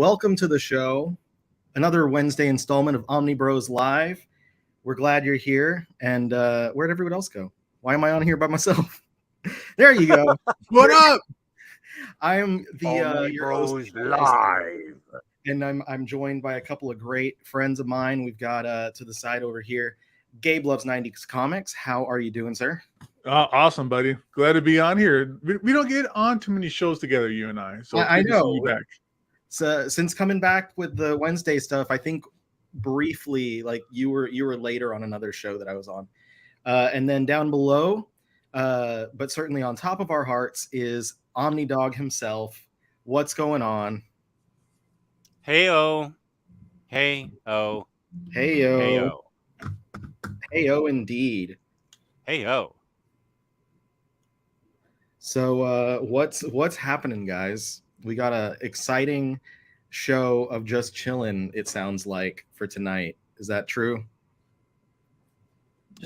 Welcome to the show. Another Wednesday installment of Omnibroslive. We're glad you're here. And where'd everyone else go? Why am I on here by myself? There you go. What up? I'm the your host, Omnibros Live. and I'm joined by a couple of great friends of mine. We've got to the side over here, Gabe Loves 90s Comics. How are you doing, sir? Awesome, buddy. Glad to be on here. We don't get on too many shows together, you and I. So I good to know. see you back. So since coming back with the Wednesday stuff, I think briefly, like you were later on another show that I was on, and then down below, but certainly on top of our hearts is Omnidog himself. What's going on? Hey-o. Hey-o. Hey-o. Hey-o. Hey-o indeed. Hey-o. So what's happening, guys? We got a exciting show of just chilling, it sounds like, for tonight. Is that true?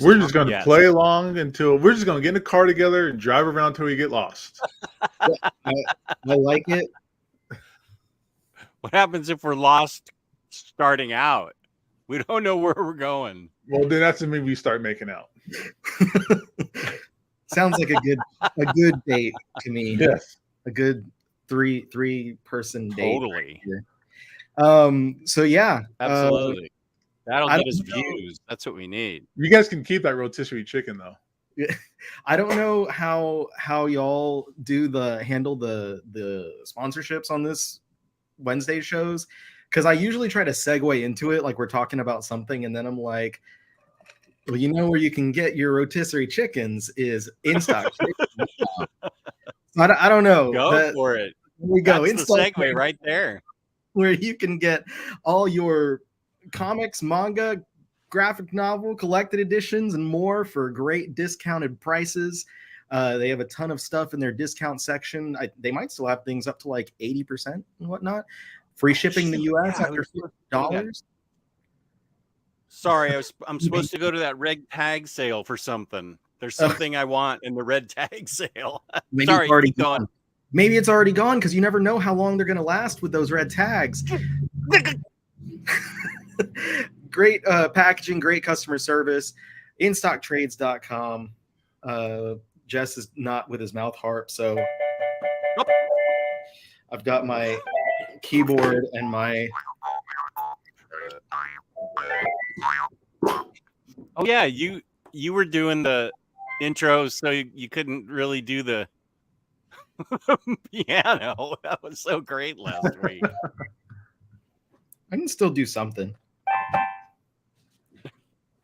We're just going to Yes. play along until we're just going to get in a car together and drive around until we get lost. I like it. What happens if we're lost starting out? We don't know where we're going. Well, then that's when maybe we start making out. Sounds like a good date to me. Yes. A good three person date. Totally. So yeah. Absolutely. That'll I get us don't know. views. That's what we need. You guys can keep that rotisserie chicken, though. I don't know how y'all handle the sponsorships on this Wednesday shows, because I usually try to segue into it like we're talking about something, and then I'm like, well, you know where you can get your rotisserie chickens is in stock. I don't know. Go for it. Here we go. That's the segue right there. Where you can get all your comics, manga, graphic novel, collected editions, and more for great discounted prices. They have a ton of stuff in their discount section. They might still have things up to like 80% and whatnot. Free shipping in the US after $50. Sorry, I'm supposed to go to that red tag sale for something. There's something I want in the red tag sale. Maybe Sorry, it's already keep going. gone. Maybe it's already gone because you never know how long they're going to last with those red tags. Great packaging, great customer service. InStockTrades.com. Jess is not with his mouth harp, so I've got my keyboard and my. Oh yeah, you were doing the intros, so you couldn't really do the piano. That was so great last week. I can still do something.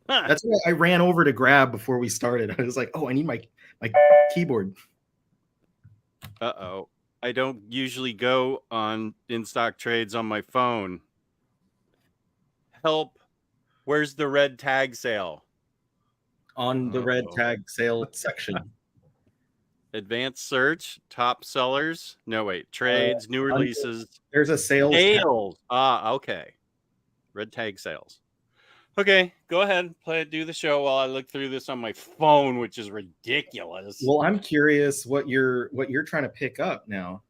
That's what I ran over to grab before we started. I was like, oh, I need my keyboard. Uh-oh. I don't usually go on In Stock Trades on my phone. Help. Where's the red tag sale? On the red tag sale section. Advanced search, top sellers. No, wait. Trades, new releases. There's a sales. Sales. Okay. Red tag sales. Okay, go ahead. Do the show while I look through this on my phone, which is ridiculous. Well, I'm curious what you're trying to pick up now.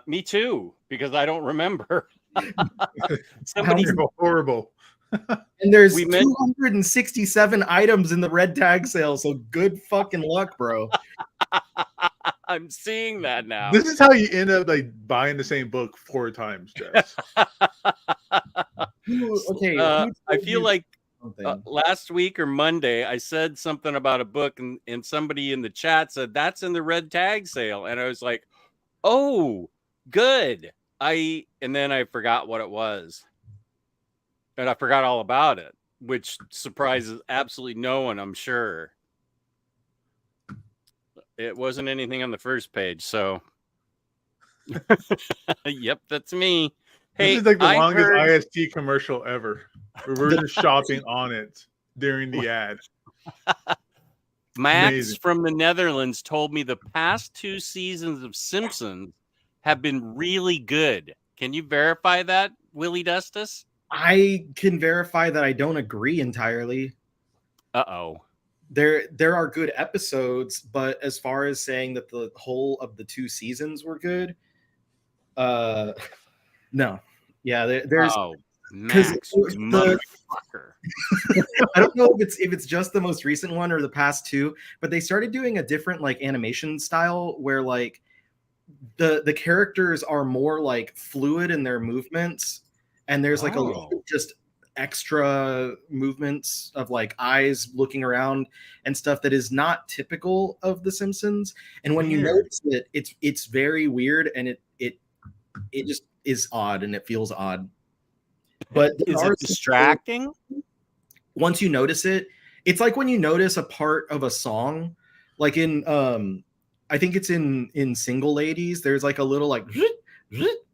Me too, because I don't remember. Somebody's horrible. And there's 267 items in the red tag sale, so good fucking luck, bro. I'm seeing that now. This is how you end up like buying the same book 4 times, Jess. Okay, I feel like last week or Monday I said something about a book, and somebody in the chat said that's in the red tag sale, and I was like, oh, good. And then I forgot what it was, and I forgot all about it, which surprises absolutely no one, I'm sure. It wasn't anything on the first page, so yep, that's me. Hey, this is like the longest IST commercial ever. We're just shopping on it during the ad. Max Amazing. from the Netherlands told me the past 2 seasons of Simpsons have been really good. Can you verify that, Willie Dustus? I can verify that I don't agree entirely. Uh-oh. There are good episodes, but as far as saying that the whole of the 2 seasons were good, No. Yeah, there's Max, motherfucker. I don't know if it's just the most recent one or the past two, but they started doing a different like animation style where like the characters are more like fluid in their movements, and there's like a lot of just extra movements of like eyes looking around and stuff that is not typical of The Simpsons. And when you notice it, it's very weird, and it just is odd, and it feels odd. But is it distracting? Once you notice it, it's like when you notice a part of a song, like in I think it's in Single Ladies, there's like a little like,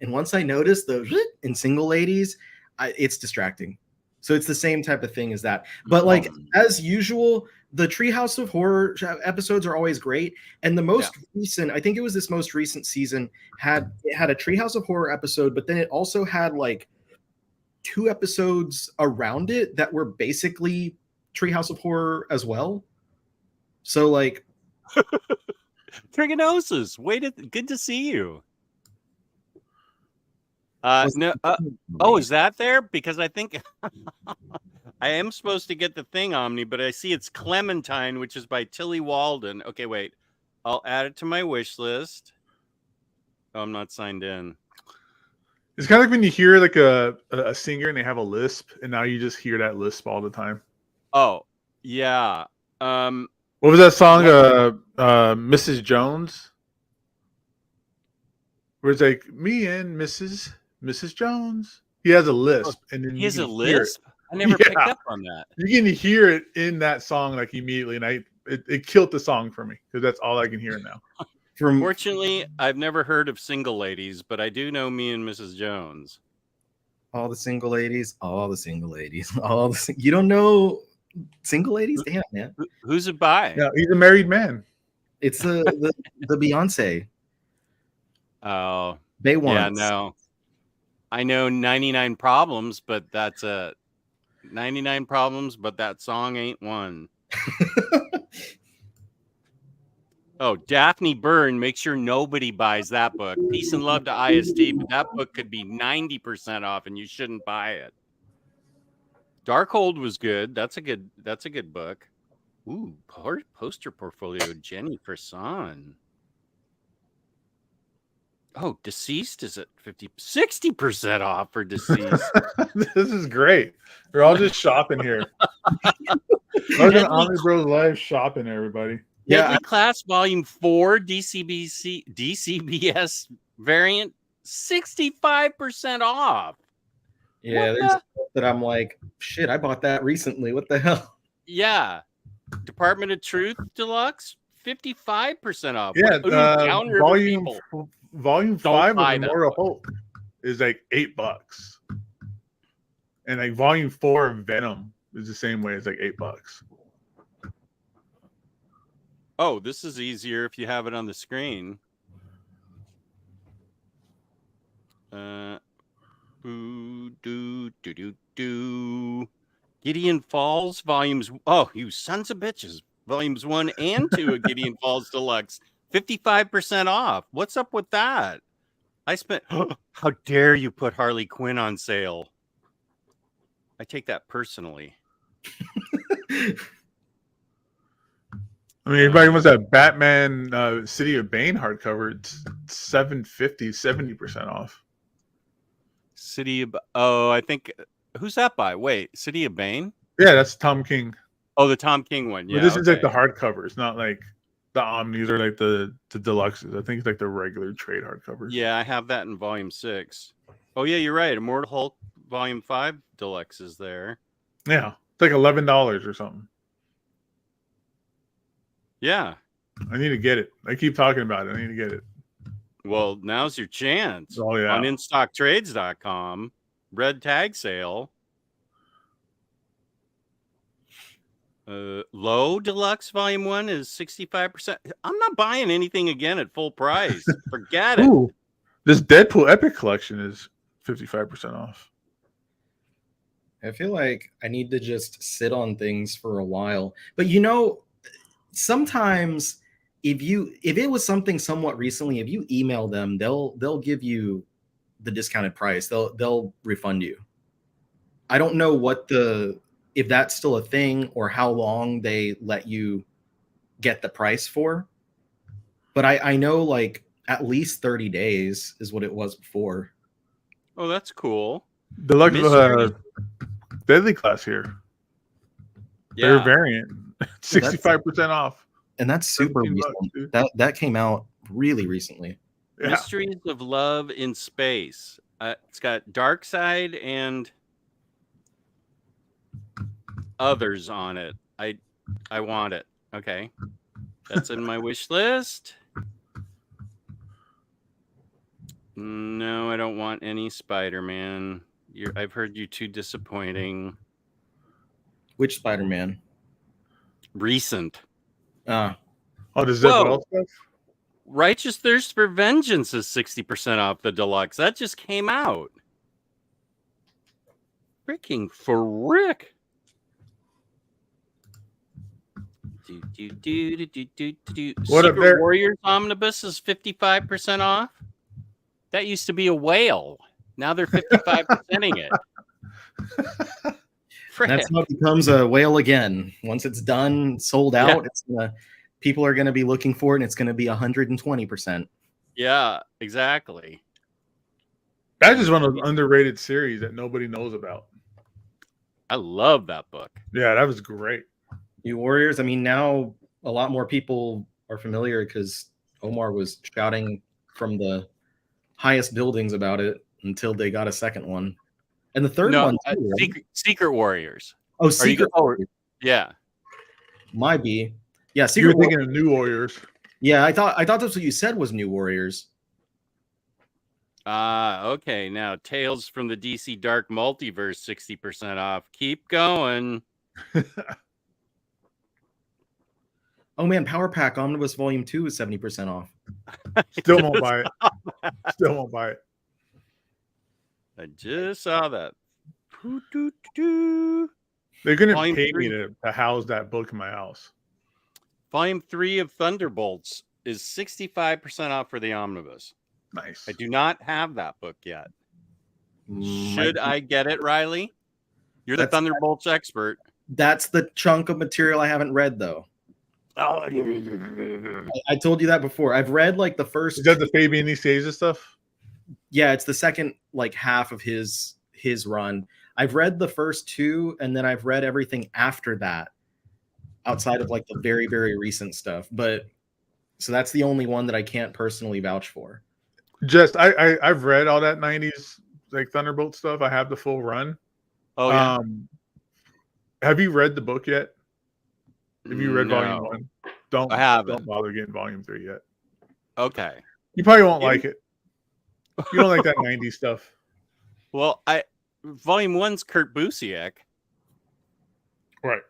and once I notice the in Single Ladies, it's distracting. So it's the same type of thing as that. But like as usual, the Treehouse of Horror episodes are always great. And the most recent, I think it was this most recent season, had a Treehouse of Horror episode, but then it also had like 2 episodes around it that were basically Treehouse of Horror as well. So like Trigonosis, good to see you. No, is that there? Because I think I am supposed to get the thing, Omni, but I see it's Clementine, which is by Tilly Walden. Okay, wait. I'll add it to my wish list. Oh, I'm not signed in. It's kind of like when you hear like a singer and they have a lisp, and now you just hear that lisp all the time. Oh, yeah. What was that song? Mrs. Jones? Where it's like, me and Mrs. Jones. He has a lisp, and then he has a lisp. I never picked up on that. You can hear it in that song like immediately, and it killed the song for me because that's all I can hear now. Fortunately, I've never heard of Single Ladies, but I do know Me and Mrs. Jones. All the Single Ladies, you don't know Single Ladies? Damn, man. Who's it by? Yeah, he's a married man. It's the Beyonce. Oh, they want. Yeah, no. I know 99 Problems, but that's 99 Problems, but that song ain't one. Oh, Daphne Byrne, make sure nobody buys that book. Peace and Love to IST, but that book could be 90% off, and you shouldn't buy it. Darkhold was good. That's a good book. Ooh, poster portfolio, Jenny Person. Oh, Deceased is at 60% off for Deceased. This is great. We're all just shopping here. We're going Omnibros shopping, everybody. Deadly Class Volume 4 DCBS variant, 65% off. Yeah, there's that I'm like, shit, I bought that recently. What the hell? Yeah. Department of Truth Deluxe, 55% off. Yeah, volume 5 of Immortal Hope is like $8. And like volume 4 of Venom is the same way. It's like $8. Oh, this is easier if you have it on the screen. Gideon Falls volumes. Oh, you sons of bitches. Volumes 1 and 2 of Gideon Falls Deluxe. 55% off. What's up with that? I spent. How dare you put Harley Quinn on sale? I take that personally. I mean, everybody wants that Batman City of Bane hardcover. It's $7.50, 70% off. I think who's that by? Wait, City of Bane? Yeah, that's Tom King. Oh, the Tom King one. Yeah, but this is like the hardcover. It's not like the Omnis or like the deluxes. I think it's like the regular trade hardcovers. Yeah, I have that in volume 6. Oh yeah, you're right. Immortal Hulk volume 5 deluxe is there. Yeah, it's like $11 or something. Yeah. I need to get it. I keep talking about it. I need to get it. Well, now's your chance. Oh, yeah. On InStockTrades.com, red tag sale. Low Deluxe Volume 1 is 65%. I'm not buying anything again at full price. Forget it. Ooh, this Deadpool Epic Collection is 55% off. I feel like I need to just sit on things for a while. But you know, sometimes if it was something somewhat recently, if you email them, they'll give you the discounted price. They'll refund you. I don't know if that's still a thing or how long they let you get the price for, but I know like at least 30 days is what it was before. Oh, that's cool. The luck of Deadly Class here. Yeah. Their variant, 65% off. And that's super recent. That came out really recently. Yeah. Mysteries of Love in Space. It's got Dark Side and others on it. I want it. Okay. That's in my wish list. No, I don't want any Spider-Man. I've heard you too disappointing. Which Spider-Man? Recent. Oh, does that what else stuff? Righteous Thirst for Vengeance is 60% off the deluxe. That just came out. Freaking frick. Secret Warriors Omnibus is 55% off. That used to be a whale. Now they're 55%ing it. That's how it becomes a whale again. Once it's done, sold out, people are going to be looking for it, and it's going to be 120%. Yeah, exactly. That's just one of those underrated series that nobody knows about. I love that book. Yeah, that was great. New Warriors. I mean, now a lot more people are familiar because Omar was shouting from the highest buildings about it until they got a second one. And the third one, too, right? Secret Warriors. Oh, Secret Warriors. Yeah. Might be. Yeah, Secret Warriors. Thinking of New Warriors. Yeah, I thought that's what you said was New Warriors. Okay. Now, Tales from the DC Dark Multiverse, 60% off. Keep going. Oh, man, Power Pack Omnibus Volume 2 is 70% off. Still won't buy it. Still won't buy it. I just saw that. They're going to pay me to house that book in my house. Volume 3 of Thunderbolts is 65% off for the Omnibus. Nice. I do not have that book yet. Should I get it, Riley? You're the Thunderbolts expert. That's the chunk of material I haven't read, though. Oh, I told you that before. I've read like the first. Is that the Fabian Nicieza stuff? Yeah, it's the second like half of his run. I've read the first two, and then I've read everything after that, outside of like the very, very recent stuff. But so that's the only one that I can't personally vouch for. Just I've read all that 90s like Thunderbolt stuff. I have the full run. Oh yeah. Have you read the book yet? Have you read Volume 1? Don't bother getting Volume 3 yet. Okay. You probably won't like it. You don't like that 90s stuff. Well, Volume 1's Kurt Busiek. Right.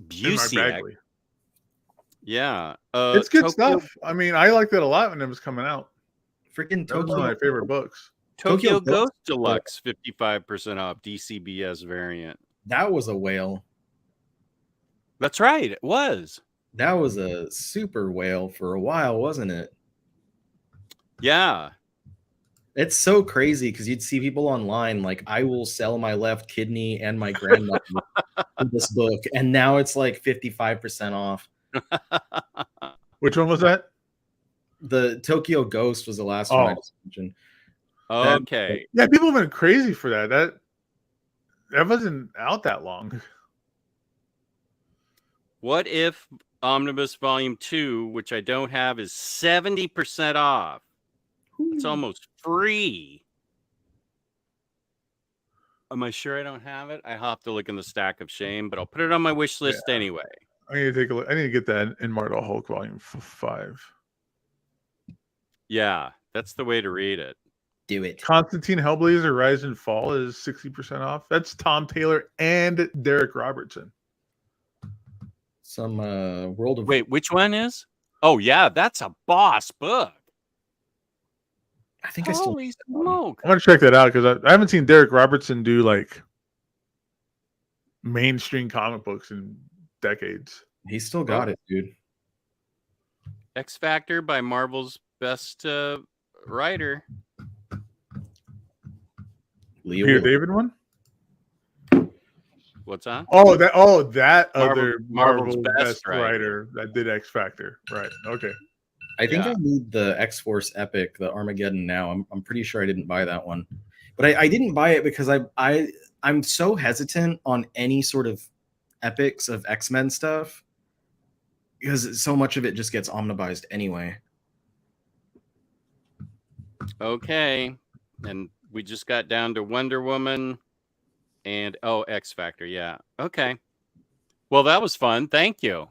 Busiek. Yeah. It's good stuff. I mean, I liked it a lot when it was coming out. Freaking Tokyo. One of my favorite books. Tokyo Ghost Deluxe, 55% off DCBS variant. That was a whale. That's right. It was. That was a super whale for a while, wasn't it? Yeah. It's so crazy because you'd see people online like, I will sell my left kidney and my grandmother for this book. And now it's like 55% off. Which one was that? The Tokyo Ghost was the last one I just mentioned. Okay. Yeah, people have been crazy for that. That wasn't out that long. What if Omnibus Volume 2, which I don't have, is 70% off? It's almost free. Am I sure I don't have it? I have to look in the stack of shame, but I'll put it on my wish list anyway. I need to take a look. I need to get that in Martel Hulk Volume 5. Yeah, that's the way to read it. Do it. Constantine Hellblazer Rise and Fall is 60% off. That's Tom Taylor and Derek Robertson. Some World of... Wait, which one is? Oh, yeah, that's a boss book. I think Holy smoke. I'm going to check that out because I haven't seen Derek Robertson do like mainstream comic books in decades. He's still got it, dude. X Factor by Marvel's best writer. Peter David one. What's that? That other Marvel's Marvel best writer that did X Factor. Right. Okay. I think I need the X-Force Epic, the Armageddon Now. I'm pretty sure I didn't buy that one. But I didn't buy it because I'm so hesitant on any sort of epics of X-Men stuff because so much of it just gets omnibused anyway. Okay. And we just got down to Wonder Woman and X Factor. Yeah. Okay. Well, that was fun. Thank you.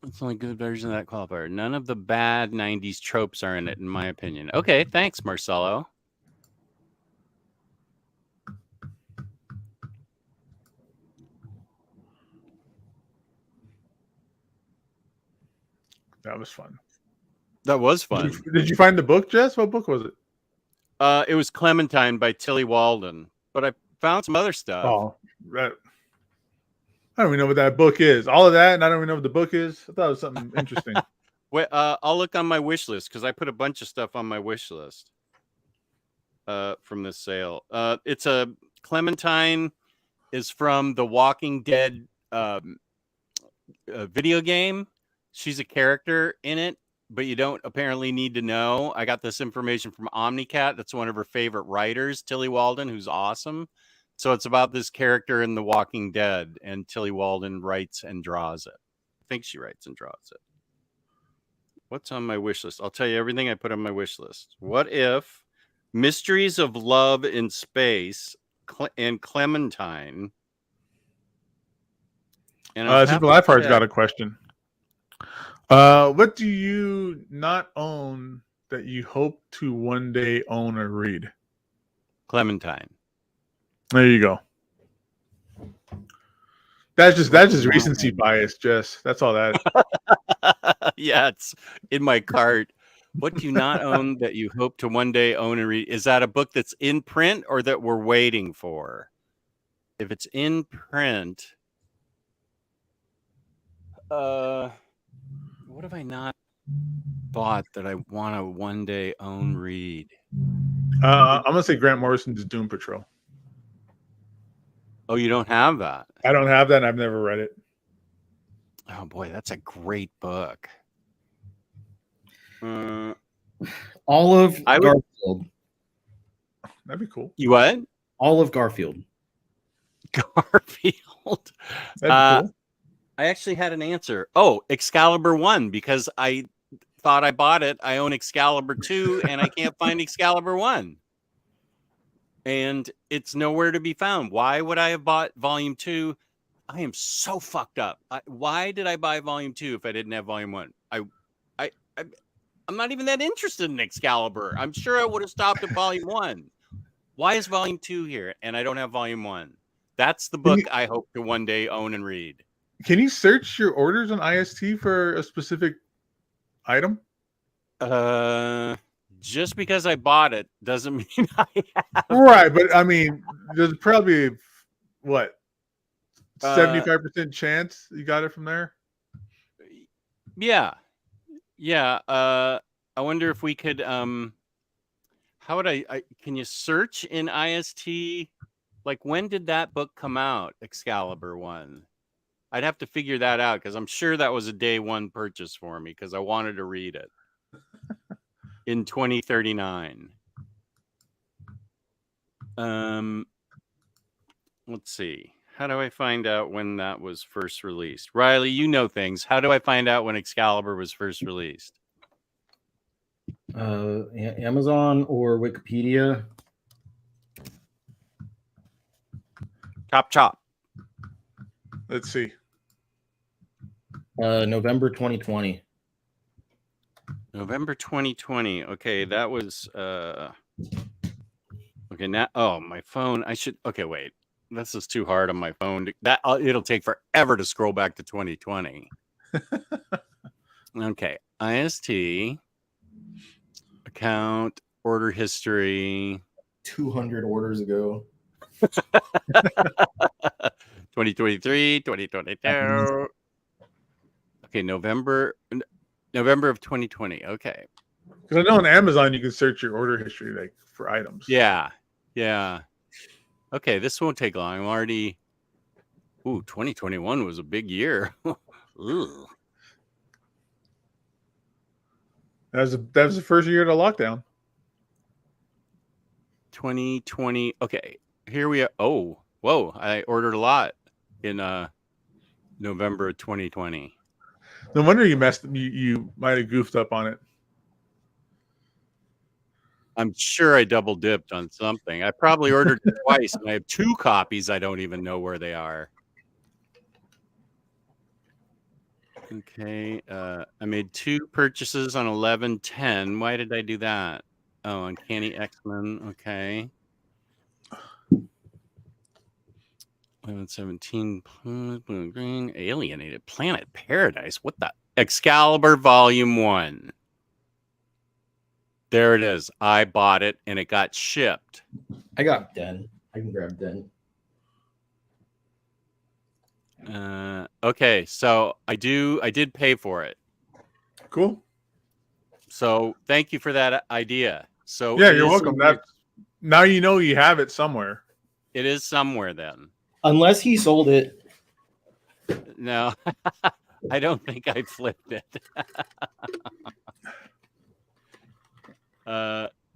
It's only good version of that qualifier. None of the bad 90s tropes are in it, in my opinion. Okay. Thanks, Marcelo. That was fun. That was fun. Did you find the book, Jess? What book was it? It was Clementine by Tilly Walden, but I found some other stuff. Oh, right. I don't even know what that book is. All of that, and I don't even know what the book is. I thought it was something interesting. Wait, I'll look on my wish list because I put a bunch of stuff on my wish list from this sale. It's a Clementine is from the Walking Dead video game. She's a character in it, but you don't apparently need to know. I got this information from Omnicat. That's one of her favorite writers, Tilly Walden, who's awesome. So it's about this character in The Walking Dead, and Tilly Walden writes and draws it. I think she writes and draws it. What's on my wish list? I'll tell you everything I put on my wish list. What if Mysteries of Love in Space and Clementine? And Super Lifeheart's got a question. What do you not own that you hope to one day own or read? Clementine. There you go. That's just recency bias, Jess. That's all that. Yeah, it's in my cart. What do you not own that you hope to one day own and read? Is that a book that's in print or that we're waiting for? If it's in print, what have I not bought that I want to one day own read? I'm gonna say Grant Morrison's Doom Patrol. Oh, you don't have that? I don't have that, and I've never read it. Oh boy, that's a great book. Olive Garfield. That'd be cool. You what? Olive Garfield. Garfield. That'd be cool. I actually had an answer. Oh, Excalibur 1, because I thought I bought it. I own Excalibur 2, and I can't find Excalibur 1. And it's nowhere to be found. Why would I have bought Volume 2? I am so fucked up. Why did I buy Volume 2 if I didn't have Volume 1? I'm not even that interested in Excalibur. I'm sure I would have stopped at Volume 1. Why is Volume 2 here and I don't have Volume 1? That's the book I hope to one day own and read. Can you search your orders on IST for a specific item? Just because I bought it doesn't mean I have. Right, but I mean, there's probably what 75% chance you got it from there. Yeah. I wonder if we could. How would I? Can you search in IST? Like, when did that book come out? Excalibur 1. I'd have to figure that out because I'm sure that was a day one purchase for me because I wanted to read it. In 2039. Let's see. How do I find out when that was first released? Riley, you know things. How do I find out when Excalibur was first released? Amazon or Wikipedia. Chop. Let's see. November 2020. November 2020. Okay, that was okay. Now, my phone. Okay, wait. This is too hard on my phone. It'll take forever to scroll back to 2020. Okay, IST account order history. 200 orders ago. 2023, 2022. Okay, November of 2020. Okay. Because I know on Amazon you can search your order history like for items. Yeah. Yeah. Okay, this won't take long. I'm already. Ooh, 2021 was a big year. Ooh. That was the first year of the lockdown. 2020. Okay, here we are. Oh, whoa! I ordered a lot in November of 2020. No wonder you messed. You might have goofed up on it. I'm sure I double dipped on something. I probably ordered it twice, and I have 2 copies. I don't even know where they are. Okay, I made 2 purchases on 11/10. Why did I do that? Oh, Uncanny X-Men. Okay. 11/17. Blue and green. Alienated Planet Paradise. What the? Excalibur Volume 1. There it is. I bought it, and it got shipped. I got Den. I can grab Den. Okay, so I did pay for it. Cool. So thank you for that idea. So yeah, you're welcome. Now you know you have it somewhere. It is somewhere then. Unless he sold it. No, I don't think I flipped it.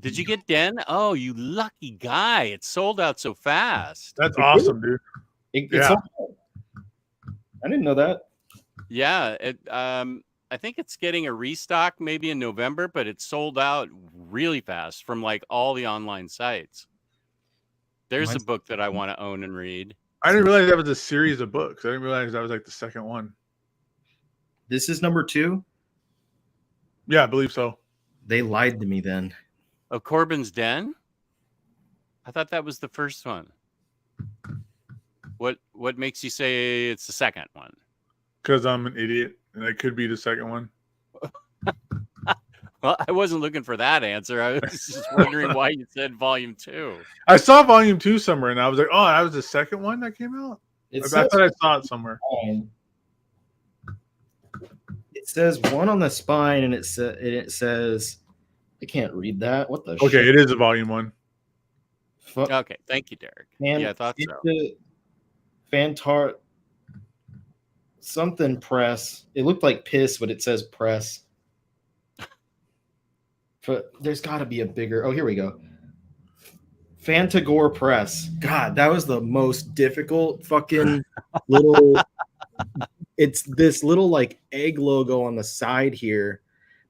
Did you get Den? Oh, you lucky guy. It sold out so fast. That's awesome, dude. Yeah. I didn't know that. Yeah, I think it's getting a restock maybe in November, but it sold out really fast from like all the online sites. There's a book that I want to own and read. I didn't realize that was a series of books. I didn't realize that was like the second one. This is number 2? Yeah, I believe so. They lied to me then. Oh, Corbin's Den? I thought that was the first one. What makes you say it's the second one? Because I'm an idiot, and it could be the second one. Well, I wasn't looking for that answer. I was just wondering why you said Volume 2. I saw Volume 2 somewhere, and I was like, "Oh, that was the second one that came out." I thought I saw it somewhere. It says 1 on the spine, and it says, I can't read that. What the? Okay, shit? It is a Volume 1. Okay, thank you, Derek. Yeah, I thought so. Fantar something press. It looked like piss, but it says press. But there's got to be a bigger. Oh, here we go. Fantagore Press. God, that was the most difficult fucking little. It's this little like egg logo on the side here,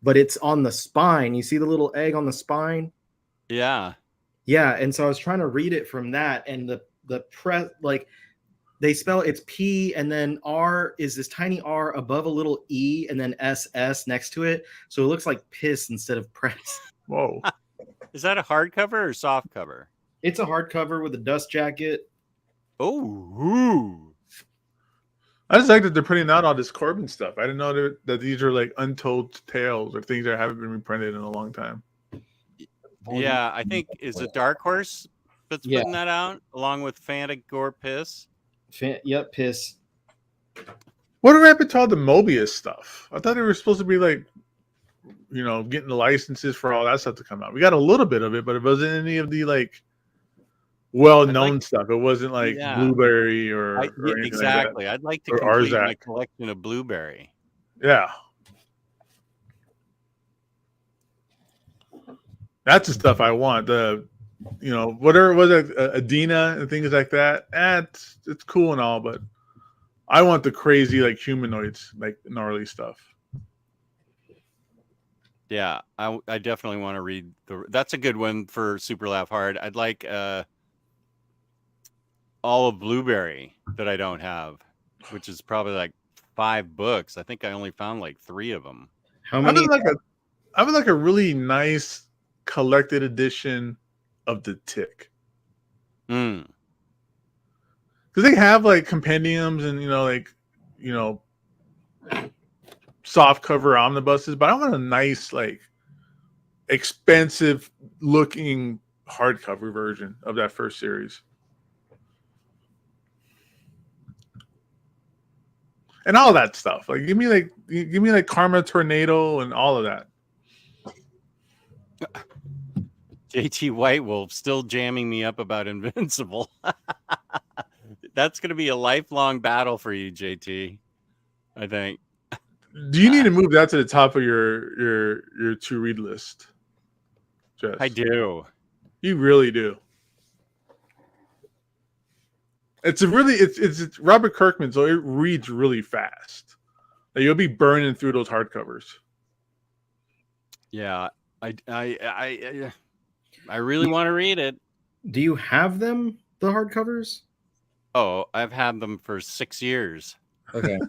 but it's on the spine. You see the little egg on the spine? Yeah. Yeah, and so I was trying to read it from that, and the press like. They spell it's P and then R is this tiny R above a little E and then SS next to it. So it looks like piss instead of press. Whoa. Is that a hardcover or soft cover? It's a hardcover with a dust jacket. Oh. I just like that they're putting out all this Corbin stuff. I didn't know that these are like untold tales or things that haven't been reprinted in a long time. Yeah, I think is it Dark Horse that's putting that out along with Fantagore Piss? Yep, piss. What happened to all the Mobius stuff? I thought they were supposed to be like, getting the licenses for all that stuff to come out. We got a little bit of it, but it wasn't any of the like well-known stuff. It wasn't like Blueberry or anything exactly. Like that. I'd like to complete my collection of Blueberry. Yeah. That's the stuff I want. Whatever it was, Adina and things like that. It's cool and all, but I want the crazy like humanoids, like gnarly stuff. Yeah, I definitely want to read that's a good one for Super Laugh Hard. I'd like all of Blueberry that I don't have, which is probably like 5 books. I think I only found like 3 of them. How many? I would like a really nice collected edition of the Tick. Because they have like compendiums and soft cover omnibuses, but I want a nice like expensive looking hardcover version of that first series. And all that stuff. Like give me like Karma Tornado and all of that. JT Whitewolf still jamming me up about Invincible. That's going to be a lifelong battle for you, JT. I think. Do you need to move that to the top of your to read list? Jess? I do. You really do. It's Robert Kirkman, so it reads really fast. Like, you'll be burning through those hardcovers. Yeah, I really want to read it. Do you have them, the hardcovers? Oh, I've had them for 6 years. Okay.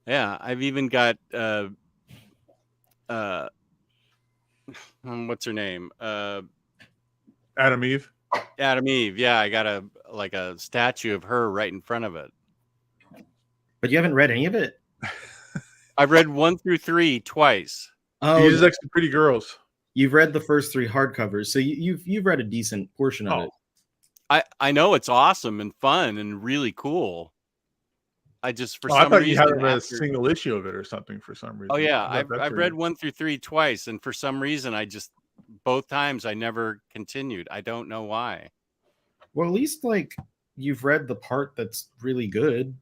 Yeah, I've even got what's her name? Adam Eve. Adam Eve. Yeah, I got a statue of her right in front of it. But you haven't read any of it? I've read 1 through 3 twice. Oh, He just likes the pretty girls. You've read the first 3 hardcovers, so you've read a decent portion of it. I know it's awesome and fun and really cool. I just for some I thought reason you hadn't read a single issue of it or something for some reason. Oh yeah, I've read 1 through 3 twice, and for some reason both times I never continued. I don't know why. Well, at least like you've read the part that's really good,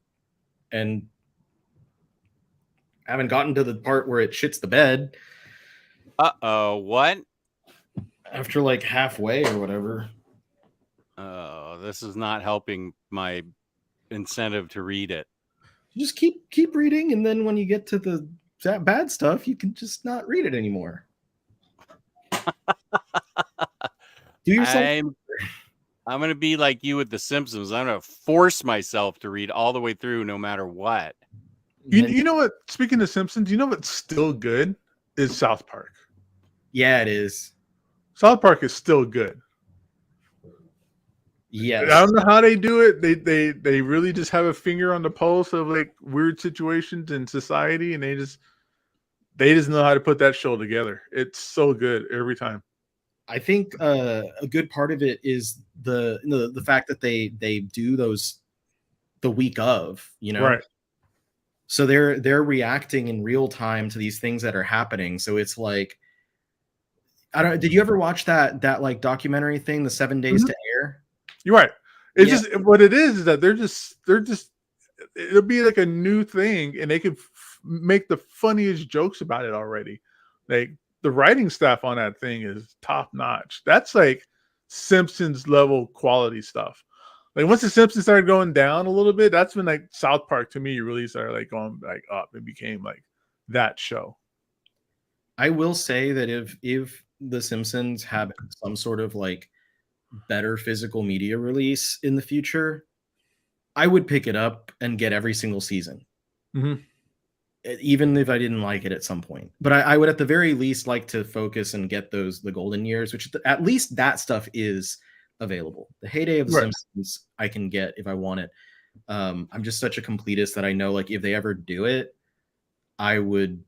and haven't gotten to the part where it shits the bed. What? After like halfway or whatever. Oh, this is not helping my incentive to read it. Just keep reading, and then when you get to the bad stuff, you can just not read it anymore. Do yourself. I'm gonna be like you with The Simpsons. I'm gonna force myself to read all the way through, no matter what. You know what? Speaking of Simpsons, you know what's still good is South Park. Yeah, it is. South Park is still good. Yes. I don't know how they do it. They really just have a finger on the pulse of like weird situations in society, and they just know how to put that show together. It's so good every time. I think a good part of it is the fact that they do those the week of, right. So they're reacting in real time to these things that are happening. So it's like, did you ever watch that like documentary thing, the 7 Days to Air? You're right. It's just what it is that they're just it'll be like a new thing, and they could make the funniest jokes about it already. Like the writing staff on that thing is top notch. That's like Simpsons level quality stuff. Like once the Simpsons started going down a little bit, that's when like South Park to me really started like going like up and became like that show. I will say that if the Simpsons have some sort of like better physical media release in the future, I would pick it up and get every single season. Mm-hmm. Even if I didn't like it at some point. But I would at the very least like to focus and get the golden years, which at least that stuff is available. The heyday of the Simpsons I can get if I want it. I'm just such a completist that I know like if they ever do it, I would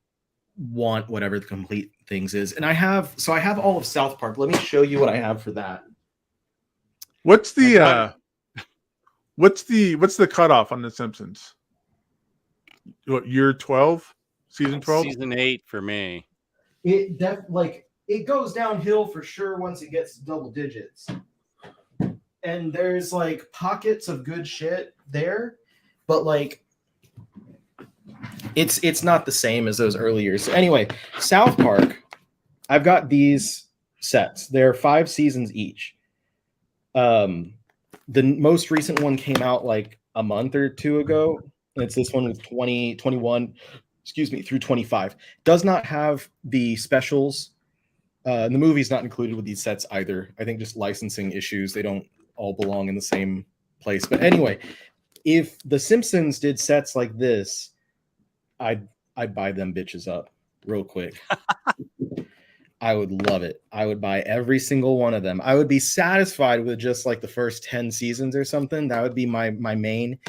want whatever the complete things is. And I have all of South Park. Let me show you what I have for that. What's the cutoff on the Simpsons? What, year 12? Season 12? Season 8 for me. It goes downhill for sure once it gets double digits. And there's like pockets of good shit there, but like it's not the same as those early years. So anyway, South Park, I've got these sets. They're 5 seasons each. The most recent one came out like a month or 2 ago. It's this one with 21 through 25. Does not have the specials. The movie's not included with these sets either. I think just licensing issues. They don't all belong in the same place. But anyway, if The Simpsons did sets like this, I'd buy them bitches up real quick. I would love it. I would buy every single one of them. I would be satisfied with just like the first 10 seasons or something. That would be my main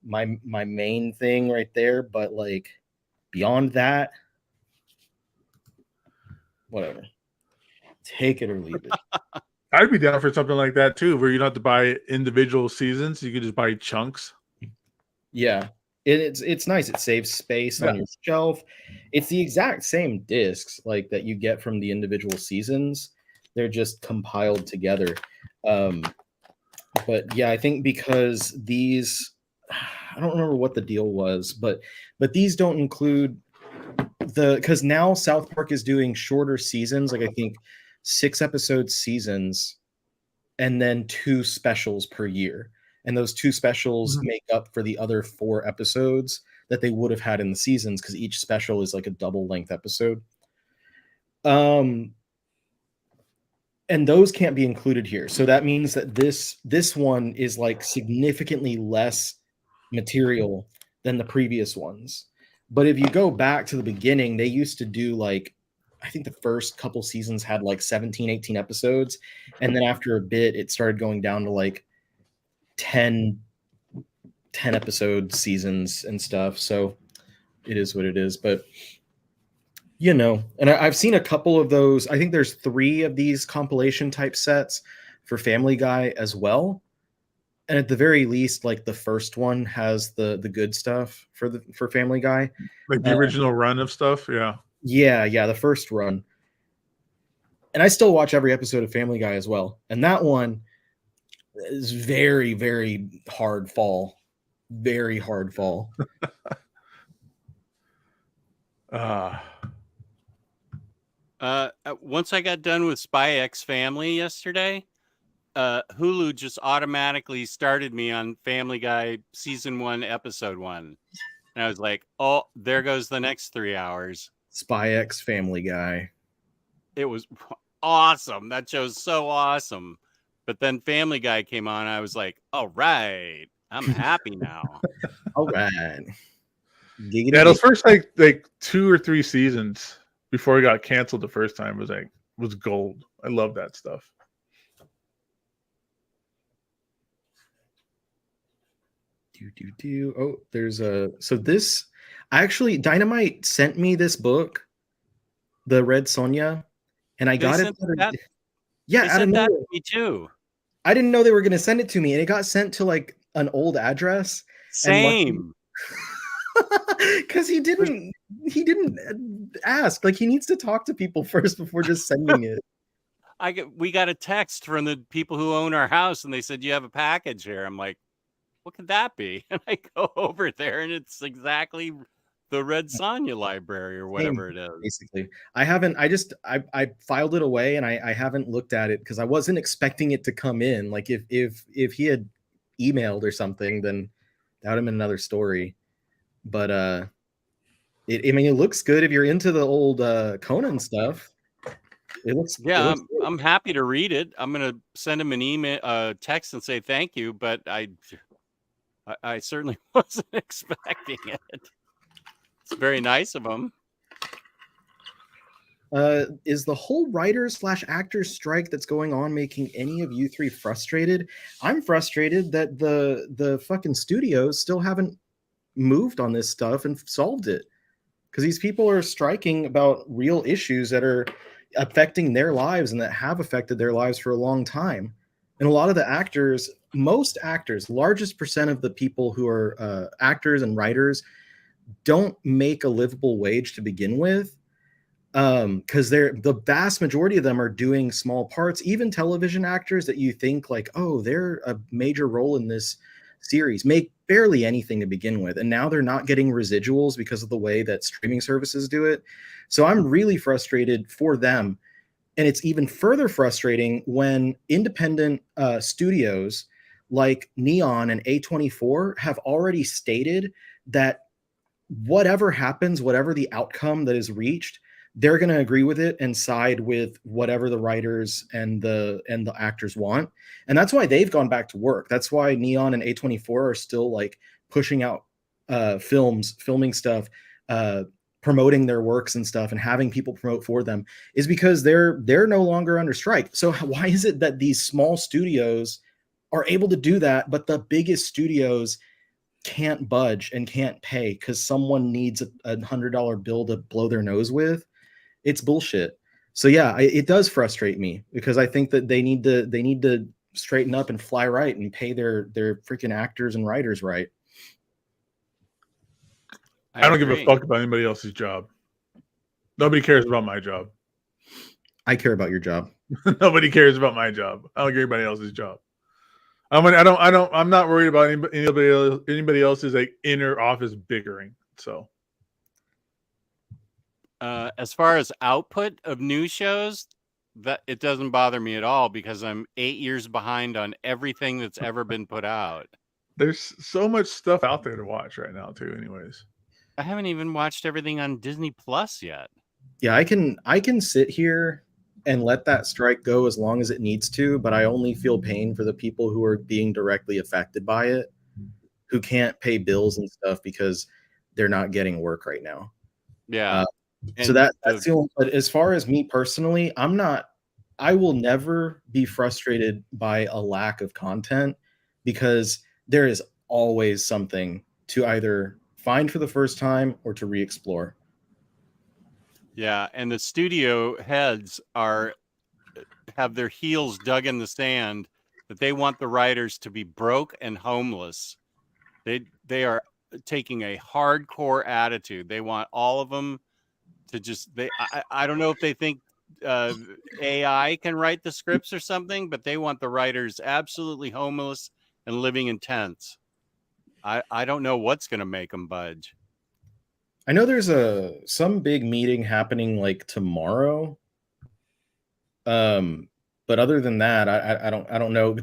thing right there. But like beyond that, whatever. Take it or leave it. I'd be down for something like that too, where you don't have to buy individual seasons. You could just buy chunks. Yeah. It's nice. It saves space on your shelf. It's the exact same discs like that you get from the individual seasons. They're just compiled together. But yeah, I think because these, I don't remember what the deal was, but these don't include because now South Park is doing shorter seasons, like I think 6 episode seasons, and then 2 specials per year. And those 2 specials make up for the other 4 episodes that they would have had in the seasons, because each special is like a double length episode. And those can't be included here. So that means that this one is like significantly less material than the previous ones. But if you go back to the beginning, they used to do like, I think the first couple seasons had like 17, 18 episodes. And then after a bit, it started going down to like 10 episode seasons and stuff. So it is what it is. But, you know, and I've seen a couple of those. I think there's 3 of these compilation type sets for Family Guy as well. And at the very least, like the first one has the good stuff for Family Guy, like the original run of stuff. Yeah, the first run. And I still watch every episode of Family Guy as well. And that one is very, very hard fall, very hard fall. Once I got done with Spy X Family yesterday, Hulu just automatically started me on Family Guy season 1, episode 1. And I was like, oh, there goes the next 3 hours. Spy X Family Guy. It was awesome. That show's so awesome. But then Family Guy came on. I was like, all right, I'm happy now. All right. Yeah, those first like 2 or 3 seasons before it got canceled the first time was gold. I love that stuff. Oh, there's so this actually Dynamite sent me this book, The Red Sonja, and I got it. Yeah, they sent that to me too. I didn't know they were going to send it to me, and it got sent to like an old address. Same. Because he didn't ask. Like, he needs to talk to people first before just sending it. We got a text from the people who own our house, and they said, you have a package here. I'm like, what could that be? And I go over there, and it's exactly the Red Sonja library or whatever it is. Basically, I filed it away, and I haven't looked at it because I wasn't expecting it to come in. Like if he had emailed or something, then that would have been another story. But it looks good if you're into the old Conan stuff. It looks I'm happy to read it. I'm gonna send him an email, text, and say thank you. But I certainly wasn't expecting it. It's very nice of him. Is the whole writers/actors strike that's going on making any of you 3 frustrated? I'm frustrated that the fucking studios still haven't moved on this stuff and solved it, because these people are striking about real issues that are affecting their lives and that have affected their lives for a long time. And a lot of the actors, most actors, largest percent of the people who are actors and writers don't make a livable wage to begin with, because the vast majority of them are doing small parts. Even television actors that you think like, oh, they're a major role in this series, make barely anything to begin with, and now they're not getting residuals because of the way that streaming services do it. So I'm really frustrated for them. And it's even further frustrating when independent studios like Neon and A24 have already stated that whatever happens, whatever the outcome that is reached, they're going to agree with it and side with whatever the writers and the actors want. And that's why they've gone back to work. That's why Neon and A24 are still like pushing out filming stuff, promoting their works and stuff, and having people promote for them, is because they're no longer under strike. So why is it that these small studios are able to do that, but the biggest studios can't budge and can't pay because someone needs a $100 bill to blow their nose with? It's bullshit. So yeah, it does frustrate me, because I think that they need to straighten up and fly right and pay their freaking actors and writers right. I don't give a fuck about anybody else's job. Nobody cares about my job. I care about your job. Nobody cares about my job. I don't care about anybody else's job. I'm not worried about anybody else's like inner office bickering. So, as far as output of new shows, that it doesn't bother me at all because I'm 8 years behind on everything that's ever been put out. There's so much stuff out there to watch right now too. Anyways, I haven't even watched everything on Disney Plus yet. Yeah, I can sit here and let that strike go as long as it needs to, but I only feel pain for the people who are being directly affected by it, who can't pay bills and stuff because they're not getting work right now. Yeah. So that's the only, but as far as me personally, I will never be frustrated by a lack of content because there is always something to either find for the first time or to re-explore. Yeah, and the studio heads have their heels dug in the sand that they want the writers to be broke and homeless. They are taking a hardcore attitude. They want all of them to just I don't know if they think AI can write the scripts or something, but they want the writers absolutely homeless and living in tents. I don't know what's going to make them budge. I know there's some big meeting happening like tomorrow. But other than that, I don't know.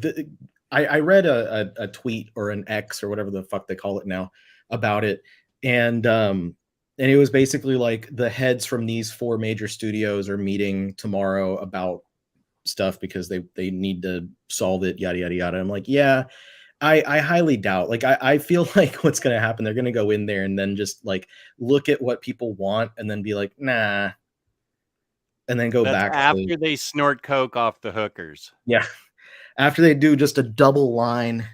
I read a tweet or an X or whatever the fuck they call it now about it, and it was basically like the heads from these 4 major studios are meeting tomorrow about stuff because they need to solve it, yada yada yada. I'm like, yeah, I highly doubt. Like I feel like what's gonna happen, they're gonna go in there and then just like look at what people want and then be like, nah. And then go back after they snort coke off the hookers. Yeah. After they do just a double line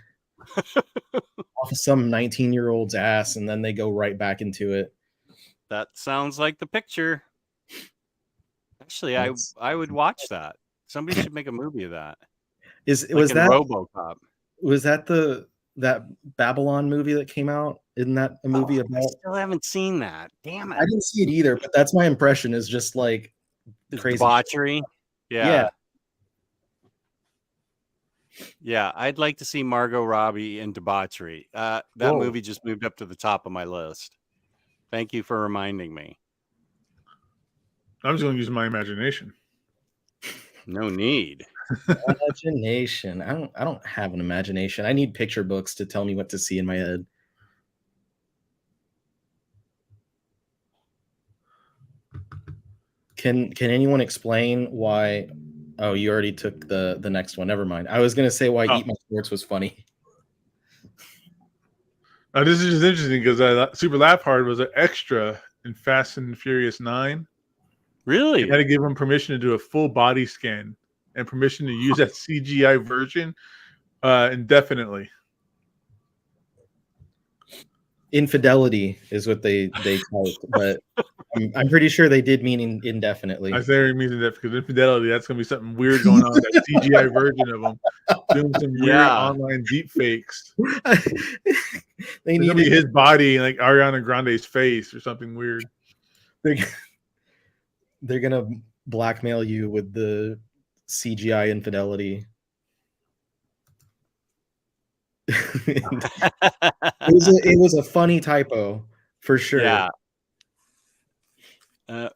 off of some 19-year-old's ass, and then they go right back into it. That sounds like the picture. Actually, I would watch that. Somebody should make a movie of that. Was that RoboCop? Was that that Babylon movie that came out? Isn't that a movie about? I still haven't seen that. Damn it. I didn't see it either, but that's my impression, is just like crazy debauchery. Yeah. Yeah, I'd like to see Margot Robbie in debauchery. That movie just moved up to the top of my list. Thank you for reminding me. I'm just going to use my imagination. No need. Imagination. I don't have an imagination. I need picture books to tell me what to see in my head. Can anyone explain why? Oh, you already took the next one. Never mind. I was gonna say why Eat My Sports was funny. This is just interesting because Super Laugh Hard was an extra in Fast and Furious 9. Really? They had to give him permission to do a full body scan and permission to use that CGI version indefinitely. Infidelity is what they typed, but I'm pretty sure they did mean indefinitely. I say it means indefinitely because infidelity, that's going to be something weird going on with that CGI version of them doing some weird online deep fakes. They need to be his body and like Ariana Grande's face or something weird. They're gonna blackmail you with the CGI infidelity. It was a funny typo for sure. Yeah.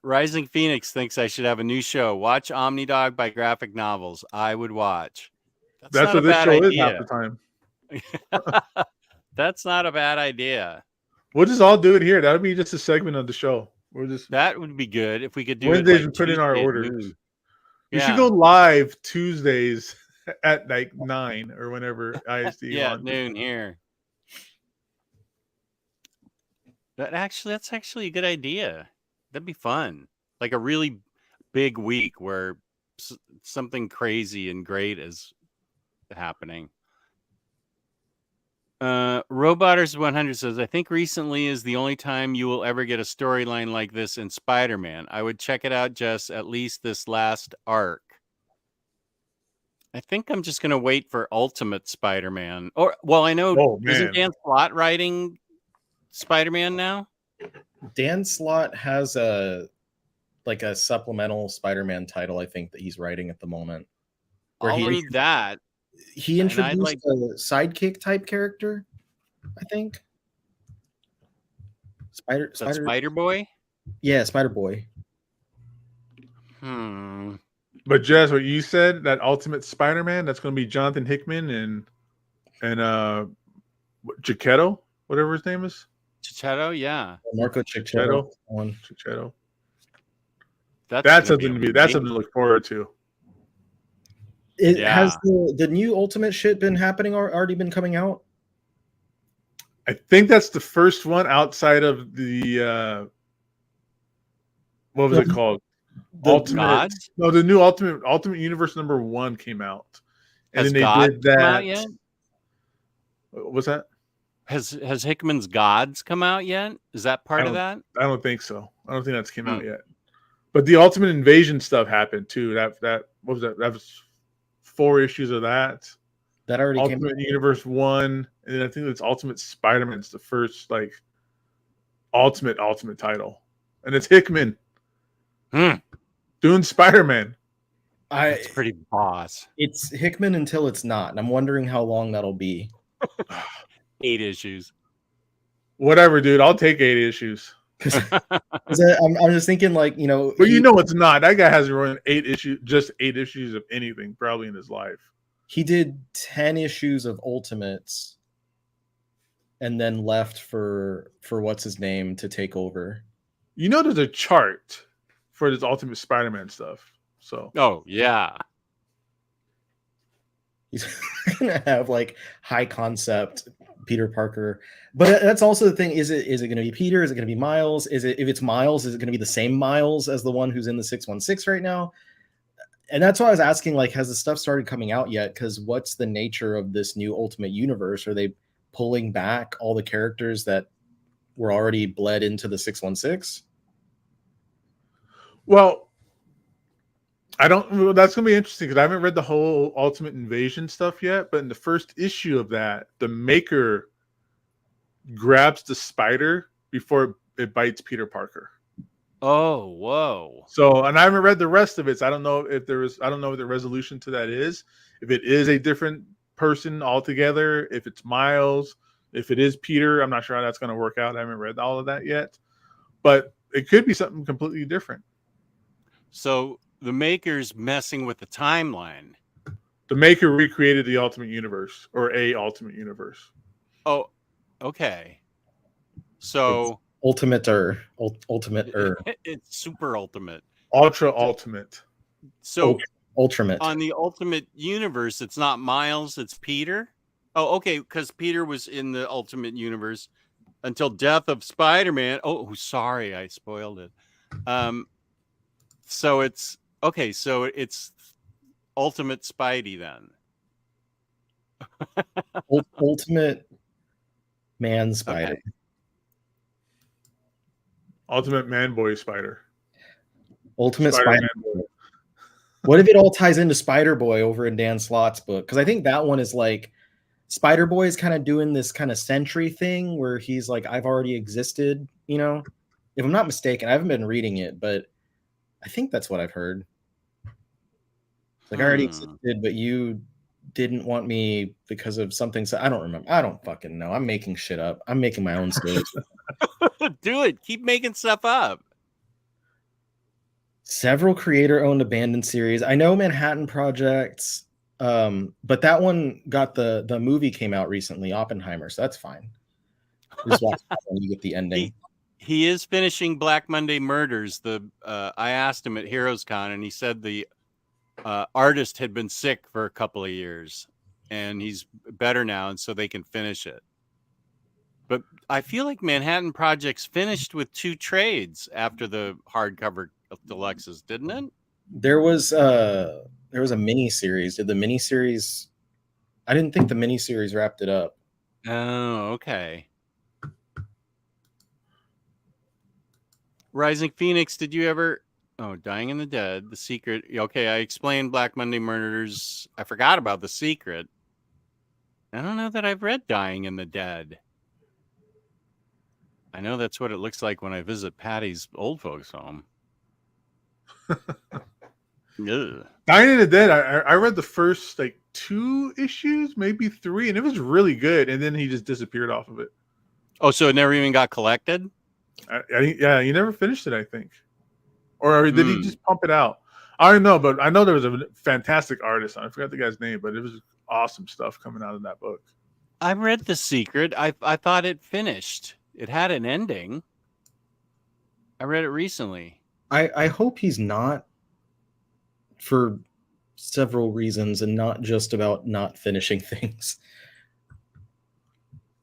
Rising Phoenix thinks I should have a new show. Watch Omnidog by Graphic Novels. I would watch. That's what this show is half the time. That's not a bad idea. We'll just all do it here. That would be just a segment of the show. That would be good if we could do Wednesdays. It we put in our orders. We should Yeah. go live Tuesdays at like 9 or whenever ISD. Yeah, noon here. That's actually a good idea. That'd be fun. Like a really big week where something crazy and great is happening. Roboters 100 says, I think recently is the only time you will ever get a storyline like this in Spider-Man. I would check it out, Jess, at least this last arc. I think I'm just going to wait for Ultimate Spider-Man. I know, isn't Dan Slott writing Spider-Man now? Dan Slott has a supplemental Spider-Man title, I think, that he's writing at the moment. Where I'll read that. He introduced a sidekick type character, I think. Spider Boy? Yeah, Spider Boy. But Jess, what you said, that Ultimate Spider-Man, that's going to be Jonathan Hickman and Gicchetto, whatever his name is. Gicchetto, yeah. Marco Gicchetto. Gicchetto. That's something to look forward to. Has the new Ultimate shit been happening or already been coming out? I think that's the first one outside of the what was it called? Ultimate. No, the new Ultimate Universe #1 came out, and then they did that. Come out yet? What's that? Has Hickman's Gods come out yet? Is that part of that? I don't think so. I don't think that's came out yet. But the Ultimate Invasion stuff happened too. That what was that? That was 4 issues of that. That already Ultimate came out. Universe 1, and then I think it's Ultimate Spider-Man's the first ultimate title, and it's Hickman doing Spider-Man. It's pretty boss. It's Hickman until it's not, and I'm wondering how long that'll be. 8 issues. Whatever, dude. I'll take 8 issues. I'm just thinking, but it's not. That guy hasn't run 8 issues, just 8 issues of anything probably in his life. He did 10 issues of Ultimates, and then left for what's his name to take over. There's a chart for this Ultimate Spider-Man stuff. So. Oh yeah. He's gonna have high concept Peter Parker, but that's also the thing. Is it going to be Peter? Is it going to be Miles? If it's Miles, is it going to be the same Miles as the one who's in the 616 right now? And that's why I was asking, has the stuff started coming out yet? Because what's the nature of this new Ultimate Universe? Are they pulling back all the characters that were already bled into the 616? Well, that's going to be interesting because I haven't read the whole Ultimate Invasion stuff yet. But in the first issue of that, the Maker grabs the spider before it bites Peter Parker. Oh, whoa. So, and I haven't read the rest of it. So I don't know what the resolution to that is. If it is a different person altogether, if it's Miles, if it is Peter, I'm not sure how that's going to work out. I haven't read all of that yet. But it could be something completely different. So the Maker's messing with the timeline. The Maker recreated the Ultimate Universe, or a Ultimate Universe. Oh, okay. So It's ultimate. It's super ultimate. Ultra ultimate. So Ultimate. On the Ultimate Universe, it's not Miles, it's Peter. Oh, okay, because Peter was in the Ultimate Universe until Death of Spider-Man. Oh, sorry, I spoiled it. So it's okay. So it's Ultimate Spidey then. Ultimate Man Spider. Okay. Ultimate Man Boy Spider. Ultimate Spider Boy. What if it all ties into Spider Boy over in Dan Slott's book? Because I think that one is Spider Boy is kind of doing this kind of Sentry thing where he's I've already existed, If I'm not mistaken, I haven't been reading it, but I think that's what I've heard. I already existed, but you didn't want me because of something. So I don't remember. I don't fucking know. I'm making shit up. I'm making my own stories. Do it. Keep making stuff up. Several creator-owned abandoned series. I know Manhattan Projects, but that one got the movie came out recently, Oppenheimer, so that's fine. Just watch that when you get the ending. He is finishing Black Monday Murders. I asked him at Heroes Con, and he said the artist had been sick for a couple of years, and he's better now, and so they can finish it. But I feel like Manhattan Projects finished with 2 trades after the hardcover deluxes, didn't it? There was a mini series. Did the mini series? I didn't think the mini series wrapped it up. Oh, okay. Rising Phoenix, did you ever? Oh, Dying in the Dead, The Secret. Okay, I explained Black Monday Murders. I forgot about The Secret. I don't know that I've read Dying in the Dead. I know that's what it looks like when I visit Patty's old folks' home. Ugh. Dying in the Dead, I read the first like 2 issues, maybe 3, and it was really good. And then he just disappeared off of it. Oh, so it never even got collected? Yeah, he never finished it, I think. Or did he just pump it out? I don't know, but I know there was a fantastic artist. I forgot the guy's name, but it was awesome stuff coming out of that book. I read The Secret. I thought it finished. It had an ending. I read it recently. I hope he's not, for several reasons, and not just about not finishing things.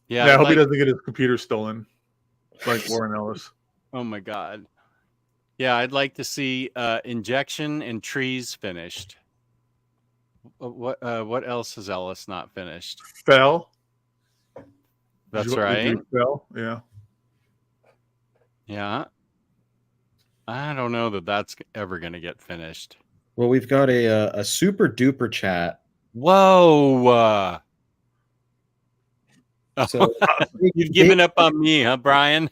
Yeah, I hope he doesn't get his computer stolen like Warren Ellis. Oh my God. Yeah, I'd like to see Injection and Trees finished. What else has Ellis not finished? Fell. That's right. Fell. Yeah. Yeah. I don't know that that's ever going to get finished. Well, we've got a super duper chat. Whoa. So you've given up on me, huh, Brian?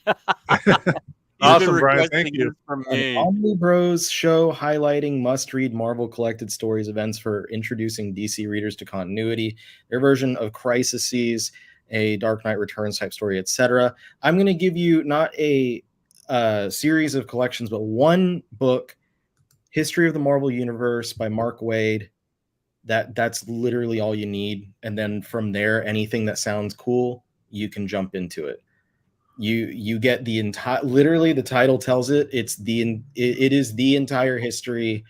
Awesome, Brian. Thank you. From me. Omnibros show highlighting must-read Marvel collected stories events for introducing DC readers to continuity. Their version of Crises, a Dark Knight Returns type story, etc. I'm going to give you not a series of collections, but one book, History of the Marvel Universe by Mark Waid. That's literally all you need, and then from there, anything that sounds cool, you can jump into it. You get the entire, literally the title tells it, it is the entire history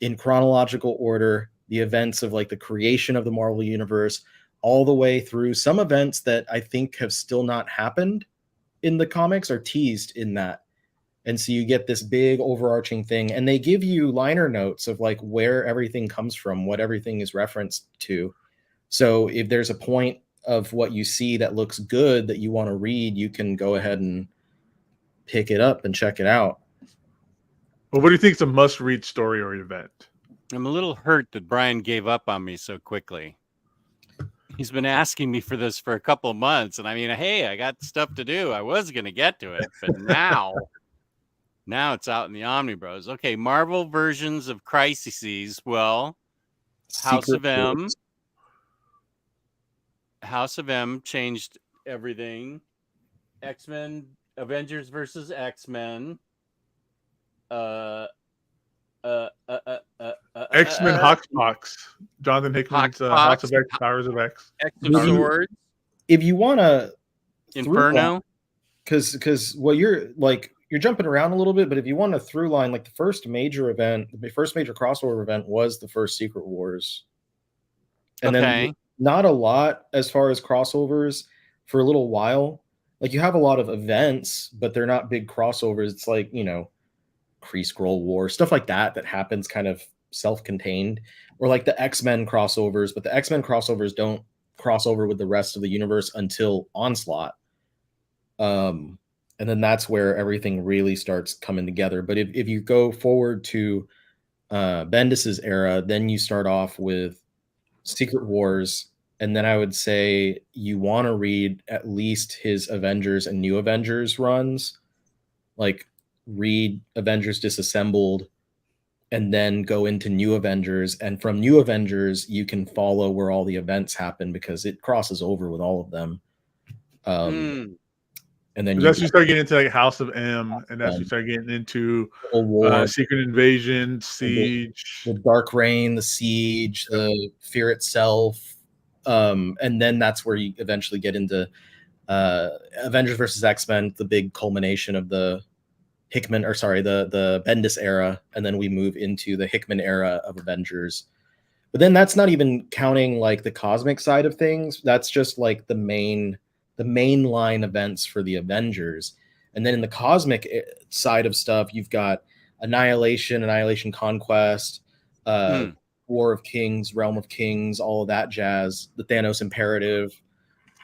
in chronological order, the events of like the creation of the Marvel Universe, all the way through some events that I think have still not happened in the comics are teased in that. And so you get this big overarching thing, and they give you liner notes of like where everything comes from, what everything is referenced to. So if there's a point of what you see that looks good that you want to read, you can go ahead and pick it up and check it out. Well, what do you think is a must-read story or event? I'm a little hurt that Brian gave up on me so quickly. He's been asking me for this for a couple of months, and I mean, hey, I got stuff to do. I was going to get to it, but now it's out in the Omnibros. Okay, Marvel versions of Crises. Well, House of M changed everything. X-Men, Avengers versus X-Men. X-Men Hoxpox. Jonathan Hickman's House of X, Powers of X. X of Swords. If you want to Inferno. Because well, you're jumping around a little bit, but if you want to through line, like the first major crossover event was the first Secret Wars. And then not a lot as far as crossovers for a little while. Like you have a lot of events, but they're not big crossovers. It's like, Kree Skrull War, stuff like that happens kind of self-contained, or like the X-Men crossovers, but the X-Men crossovers don't cross over with the rest of the universe until Onslaught. And then that's where everything really starts coming together. But if you go forward to Bendis's era, then you start off with Secret Wars, and then I would say you want to read at least his Avengers and New Avengers runs, like read Avengers Disassembled, and then go into New Avengers. And from New Avengers, you can follow where all the events happen because it crosses over with all of them. And then that's you start getting into like House of M, and that's you start getting into Secret Invasion, Siege, the Dark Reign, the Siege, the Fear itself, and then that's where you eventually get into Avengers versus X-Men, the big culmination of the the Bendis era, and then we move into the Hickman era of Avengers. But then that's not even counting like the cosmic side of things. That's just like the main line events for the Avengers. And then in the cosmic side of stuff, you've got Annihilation Conquest, War of Kings, Realm of Kings, all of that jazz, the Thanos Imperative.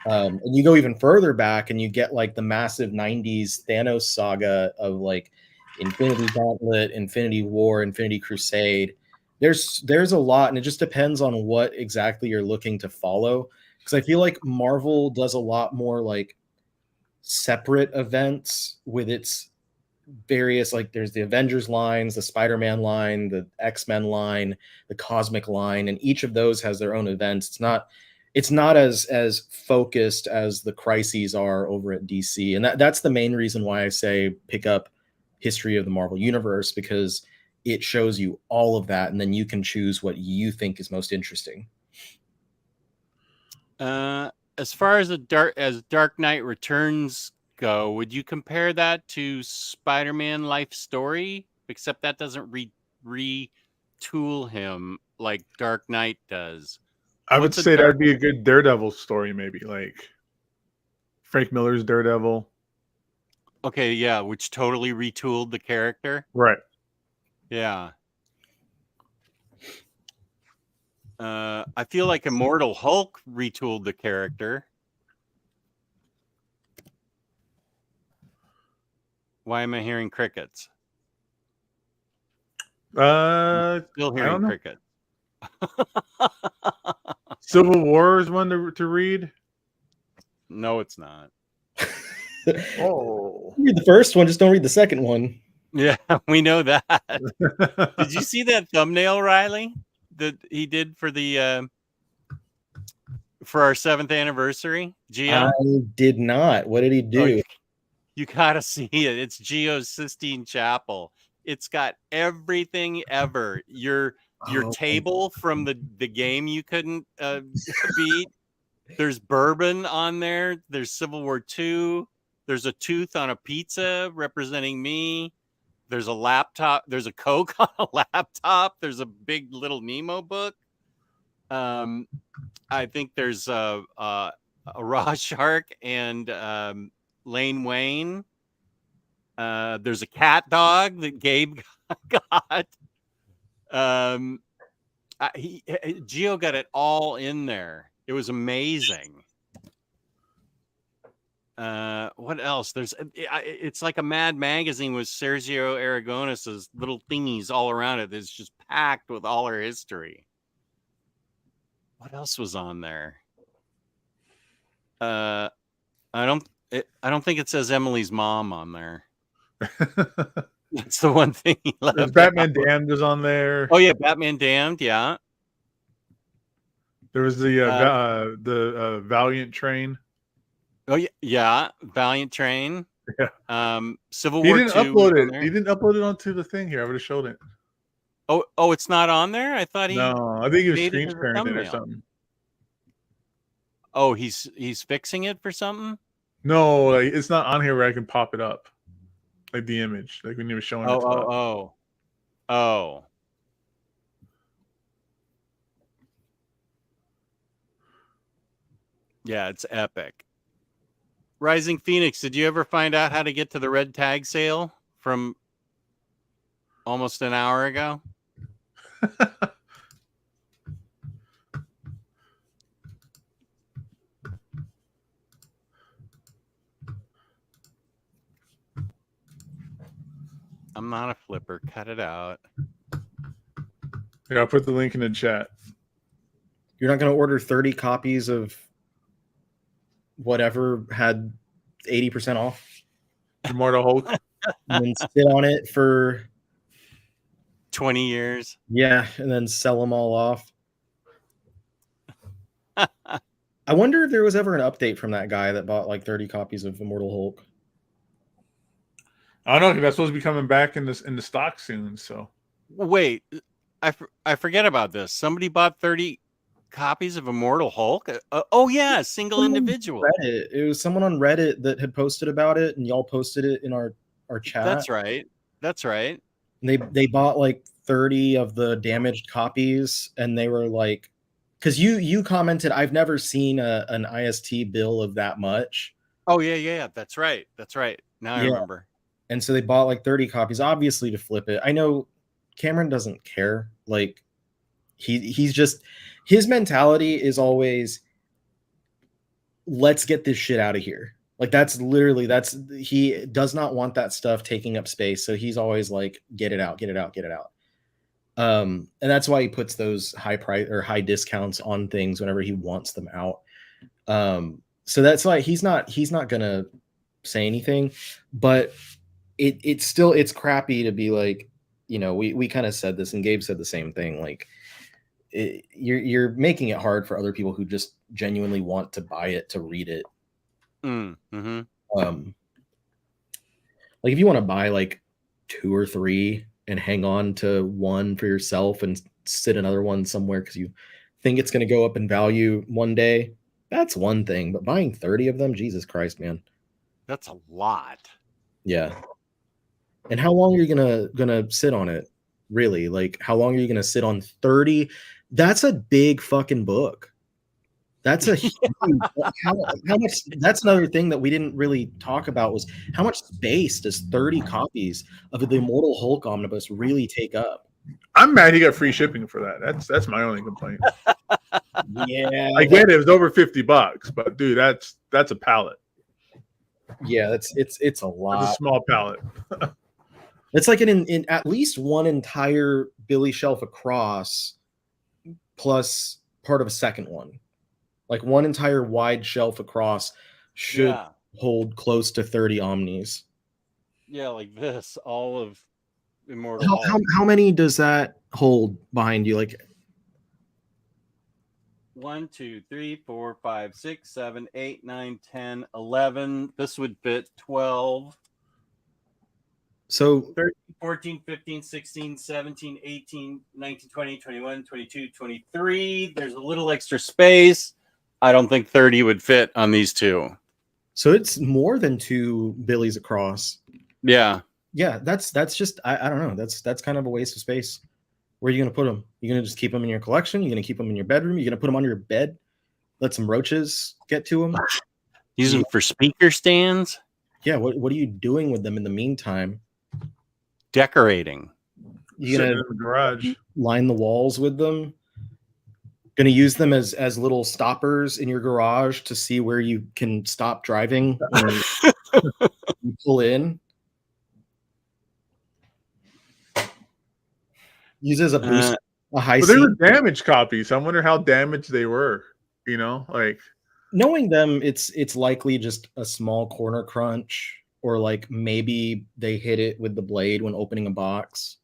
And you go even further back and you get like the massive 90s Thanos saga of like Infinity Gauntlet, Infinity War, Infinity Crusade. There's a lot, and it just depends on what exactly you're looking to follow. Because I feel like Marvel does a lot more like separate events with its various, like there's the Avengers lines, the Spider-Man line, the X-Men line, the Cosmic line, and each of those has their own events. It's not as focused as the crises are over at DC. And that's the main reason why I say pick up History of the Marvel Universe, because it shows you all of that, and then you can choose what you think is most interesting. As far as Dark Knight Returns go, would you compare that to Spider-Man Life Story? Except that doesn't retool him like Dark Knight does. I would say that'd be a good Daredevil story, maybe like Frank Miller's Daredevil. Okay, yeah, which totally retooled the character. Right. Yeah. I feel like Immortal Hulk retooled the character. Why am I hearing crickets? I'm still hearing crickets. Civil War is one to read. No, it's not. Oh, Read the first one, just don't read the second one. Yeah, we know that. Did you see that thumbnail, Riley, that he did for the for our 7th anniversary? Geo? I did not. What did he do? Oh, you gotta see it. It's Geo's Sistine Chapel. It's got everything ever. Your table from the game you couldn't beat. There's bourbon on there. There's Civil War II. There's a tooth on a pizza representing me. There's a laptop. There's a Coke on a laptop. There's a big little Nemo book. I think there's a Raw Shark and Lane Wayne. There's a cat dog that Gabe got. Geo got it all in there. It was amazing. What else? It's like a Mad magazine with Sergio Aragonés's little thingies all around it. It's just packed with all our history. What else was on there? I don't think it says Emily's mom on there. That's the one thing he left. Batman Damned is on there. Oh yeah, Batman Damned. Yeah. There was the Valiant Train. Oh yeah, Valiant Train. Yeah. Civil War II. He didn't upload it onto the thing here. I would have showed it. Oh, it's not on there. I thought I think he was screen sharing it or something. Oh, he's fixing it for something. No, like, it's not on here where I can pop it up, like the image, like when you were showing it. Oh. Yeah, it's epic. Rising Phoenix, did you ever find out how to get to the red tag sale from almost an hour ago? I'm not a flipper. Cut it out. Yeah, I'll put the link in the chat. You're not going to order 30 copies of whatever had 80% off? Immortal Hulk. And then sit on it for 20 years. Yeah, and then sell them all off. I wonder if there was ever an update from that guy that bought like 30 copies of Immortal Hulk. I don't know, because that's supposed to be coming back in the stock soon. So wait, I forget about this. Somebody bought 30 copies of Immortal Hulk. Oh yeah, single individual. It was someone on Reddit that had posted about it, and y'all posted it in our chat. That's right. And they bought like 30 of the damaged copies, and they were like, because you commented, I've never seen an IST bill of that much. Oh yeah. That's right. Now I remember. And so they bought like 30 copies, obviously to flip it. I know Cameron doesn't care. Like he's just, his mentality is always, let's get this shit out of here. Like he does not want that stuff taking up space. So he's always like, get it out. And that's why he puts those high price or high discounts on things whenever he wants them out. So that's why he's not gonna say anything, but it's still, it's crappy to be like, you know, we kind of said this, and Gabe said the same thing. Like, you're making it hard for other people who just genuinely want to buy it to read it. Mm-hmm. Like if you want to buy like 2 or 3 and hang on to one for yourself and sit another one somewhere because you think it's going to go up in value one day, that's one thing. But buying 30 of them, Jesus Christ, man, that's a lot. Yeah. And how long are you gonna sit on it? Really? Like, how long are you gonna sit on 30? That's a big fucking book. That's a huge, how much, that's another thing that we didn't really talk about, was how much space does 30 copies of the Immortal Hulk omnibus really take up? I'm mad he got free shipping for that. That's my only complaint. Yeah, I get it was over $50, but dude, that's a pallet. Yeah, it's a lot. It's a small pallet. It's like in at least one entire Billy shelf across, plus part of a second one. Like one entire wide shelf across should hold close to 30 Omnis. Yeah, like this, all of Immortal Hulk. How many does that hold behind you? Like 1, 2, 3, 4, 5, 6, 7, 8, 9, 10, 11. This would fit 12. So 13, 14, 15, 16, 17, 18, 19, 20, 21, 22, 23. There's a little extra space. I don't think 30 would fit on these two. So it's more than 2 Billies across. Yeah. Yeah, that's just, I don't know. That's kind of a waste of space. Where are you going to put them? You're going to just keep them in your collection? You're going to keep them in your bedroom? You're going to put them on your bed? Let some roaches get to them? Use them for speaker stands? Yeah, what are you doing with them in the meantime? Decorating. You're going to garage, line the walls with them? Going to use them as little stoppers in your garage to see where you can stop driving when you pull in? Use as a boost, a high seat. They were damaged copies. I wonder how damaged they were. You know, like knowing them, it's likely just a small corner crunch, or like maybe they hit it with the blade when opening a box.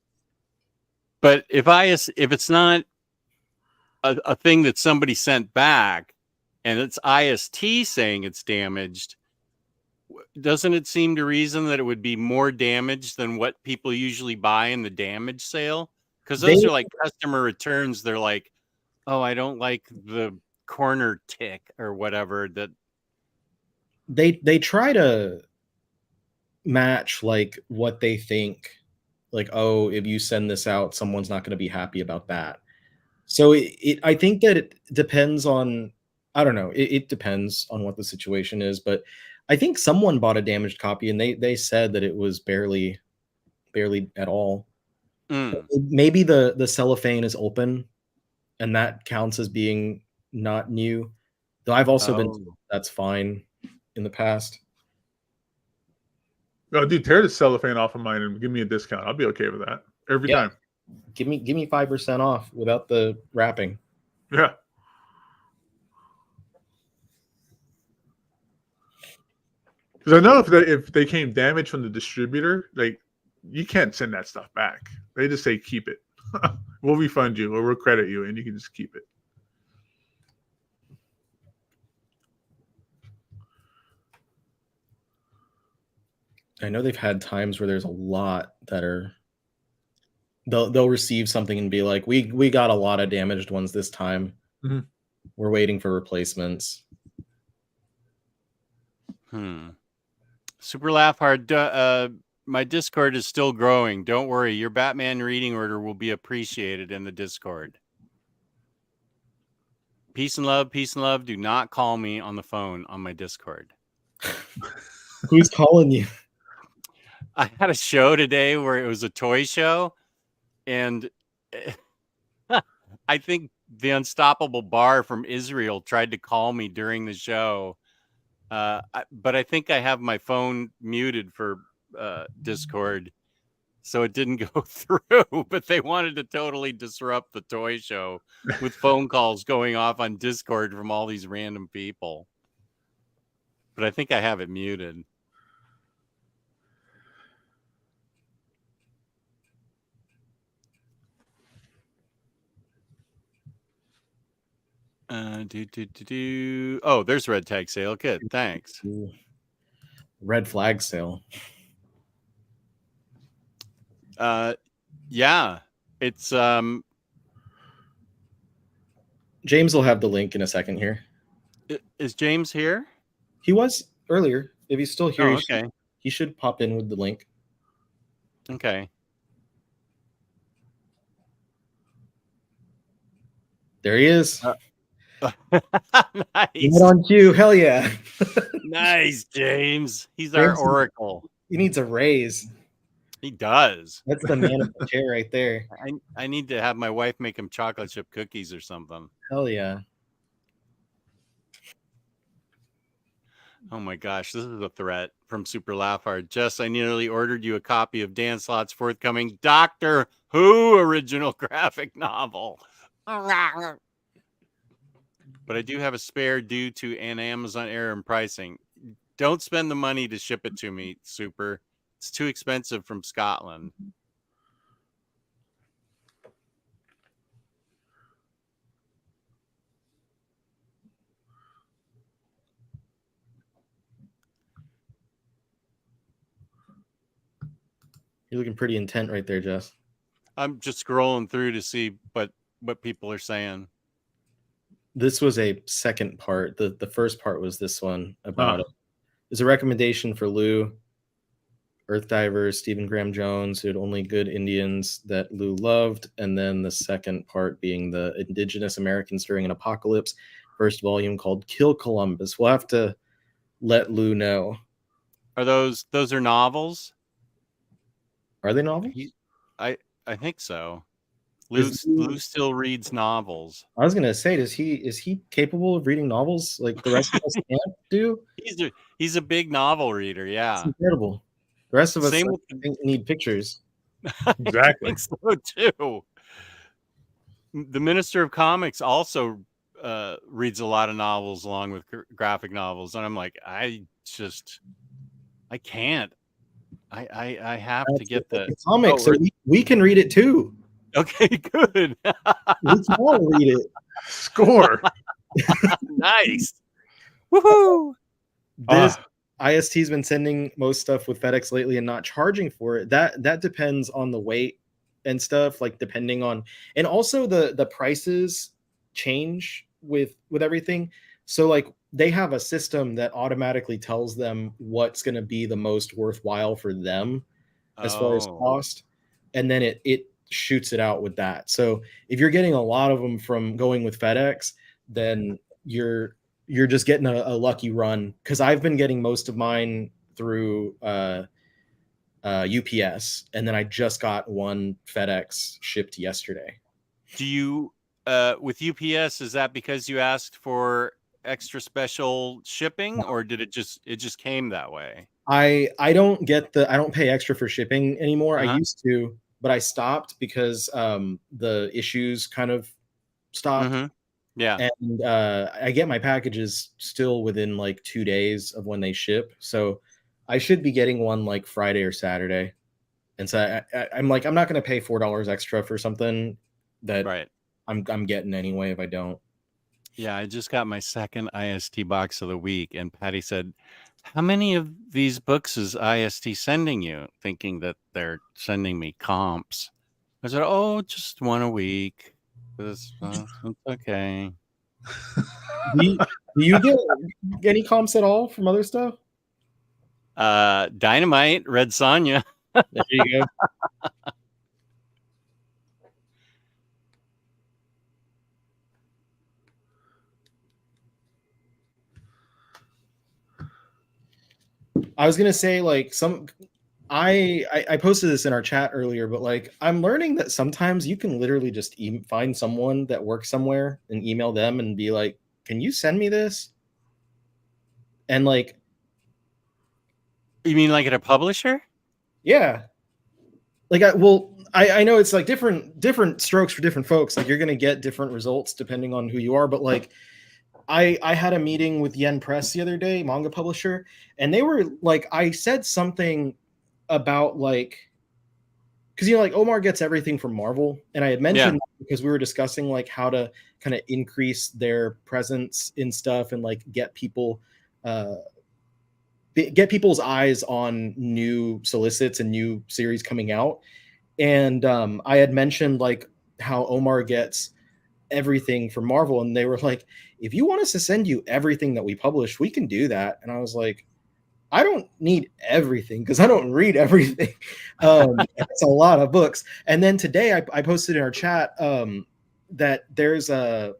But if it's not a thing that somebody sent back and it's IST saying it's damaged, doesn't it seem to reason that it would be more damaged than what people usually buy in the damage sale? Because those are like customer returns. They're like, oh, I don't like the corner tick or whatever. That they try to match like what they think. Like, oh, if you send this out, someone's not going to be happy about that. So I think that it depends on, I don't know, it depends on what the situation is. But I think someone bought a damaged copy and they said that it was barely at all. Maybe the cellophane is open and that counts as being not new. Though I've also been told that's fine in the past. Oh, dude, tear the cellophane off of mine and give me a discount. I'll be okay with that every time. Give me 5% off without the wrapping. Yeah. Because I know if they came damaged from the distributor, like you can't send that stuff back. They just say keep it. We'll refund you or we'll credit you, and you can just keep it. I know they've had times where there's a lot that are. They'll receive something and be like, we got a lot of damaged ones this time. Mm-hmm. We're waiting for replacements. Super laugh hard. My Discord is still growing. Don't worry. Your Batman reading order will be appreciated in the Discord. Peace and love. Peace and love. Do not call me on the phone on my Discord. Who's calling you? I had a show today where it was a toy show. And I think the Unstoppable Bar from Israel tried to call me during the show. But I think I have my phone muted for Discord, so it didn't go through. But they wanted to totally disrupt the toy show with phone calls going off on Discord from all these random people. But I think I have it muted. Oh, there's red tag sale. Good, thanks. Red flag sale. Yeah, it's James will have the link in a second here. Is James here? He was earlier. If he's still here, Oh, okay. he should pop in with the link. Okay. There he is. Nice. On cue. Hell yeah. Nice, James. He's our oracle. He needs a raise. He does. That's the man of the chair right there. I need to have my wife make him chocolate chip cookies or something. Hell yeah. Oh my gosh, this is a threat from Super Laugh Hard. Jess, I nearly ordered you a copy of Dan Slott's forthcoming Doctor Who original graphic novel. But I do have a spare due to an Amazon error in pricing. Don't spend the money to ship it to me, Super. It's too expensive from Scotland. You're looking pretty intent right there, Jess. I'm just scrolling through to see what people are saying. This was a second part. The first part was this one about it. There's a recommendation for Lou, Earth Divers, Stephen Graham Jones, who had only good Indians that Lou loved. And then the second part being the Indigenous Americans during an apocalypse, first volume called Kill Columbus. We'll have to let Lou know. Are those are novels? Are they novels? I think so. Lou still reads novels. I was gonna say, is he capable of reading novels like the rest of us can't do? He's a big novel reader. Yeah, it's incredible. The rest of us need pictures. Exactly. I think so too. The Minister of Comics also reads a lot of novels along with graphic novels, and I'm like, I can't. I have to get the comics, so we can read it too. Okay, good. We can all read it. Score. Nice. Woohoo! This IST's been sending most stuff with FedEx lately and not charging for it. That depends on the weight and stuff, like depending on, and also the prices change with everything. So like they have a system that automatically tells them what's going to be the most worthwhile for them as far as cost, and then it shoots it out with that. So if you're getting a lot of them from going with FedEx, then you're just getting a lucky run, because I've been getting most of mine through UPS, and then I just got one FedEx shipped yesterday. Do you with UPS, is that because you asked for extra special shipping, or did it just came that way? I don't pay extra for shipping anymore. I used to, but I stopped because the issues kind of stopped. Mm-hmm. Yeah. And I get my packages still within like 2 days of when they ship. So I should be getting one like Friday or Saturday. And so I'm like, I'm not going to pay $4 extra for something that I'm getting anyway if I don't. Yeah, I just got my second IST box of the week, and Patty said, how many of these books is IST sending you? Thinking that they're sending me comps. I said, oh, just one a week. It's okay. Do you get any comps at all from other stuff? Dynamite, Red Sonja. There you go. I was gonna say, like, I posted this in our chat earlier, but like I'm learning that sometimes you can literally just find someone that works somewhere and email them and be like, can you send me this? And like, you mean like at a publisher? Yeah. Like I know it's like different strokes for different folks. Like you're gonna get different results depending on who you are, but like I had a meeting with Yen Press the other day, manga publisher, and they were like, I said something about like because like Omar gets everything from Marvel, and I had mentioned because we were discussing like how to kind of increase their presence in stuff and like get people's eyes on new solicits and new series coming out. And I had mentioned like how Omar gets everything from Marvel, and they were like, if you want us to send you everything that we publish, we can do that. And I was like, I don't need everything because I don't read everything. It's a lot of books. And then today I posted in our chat that there's the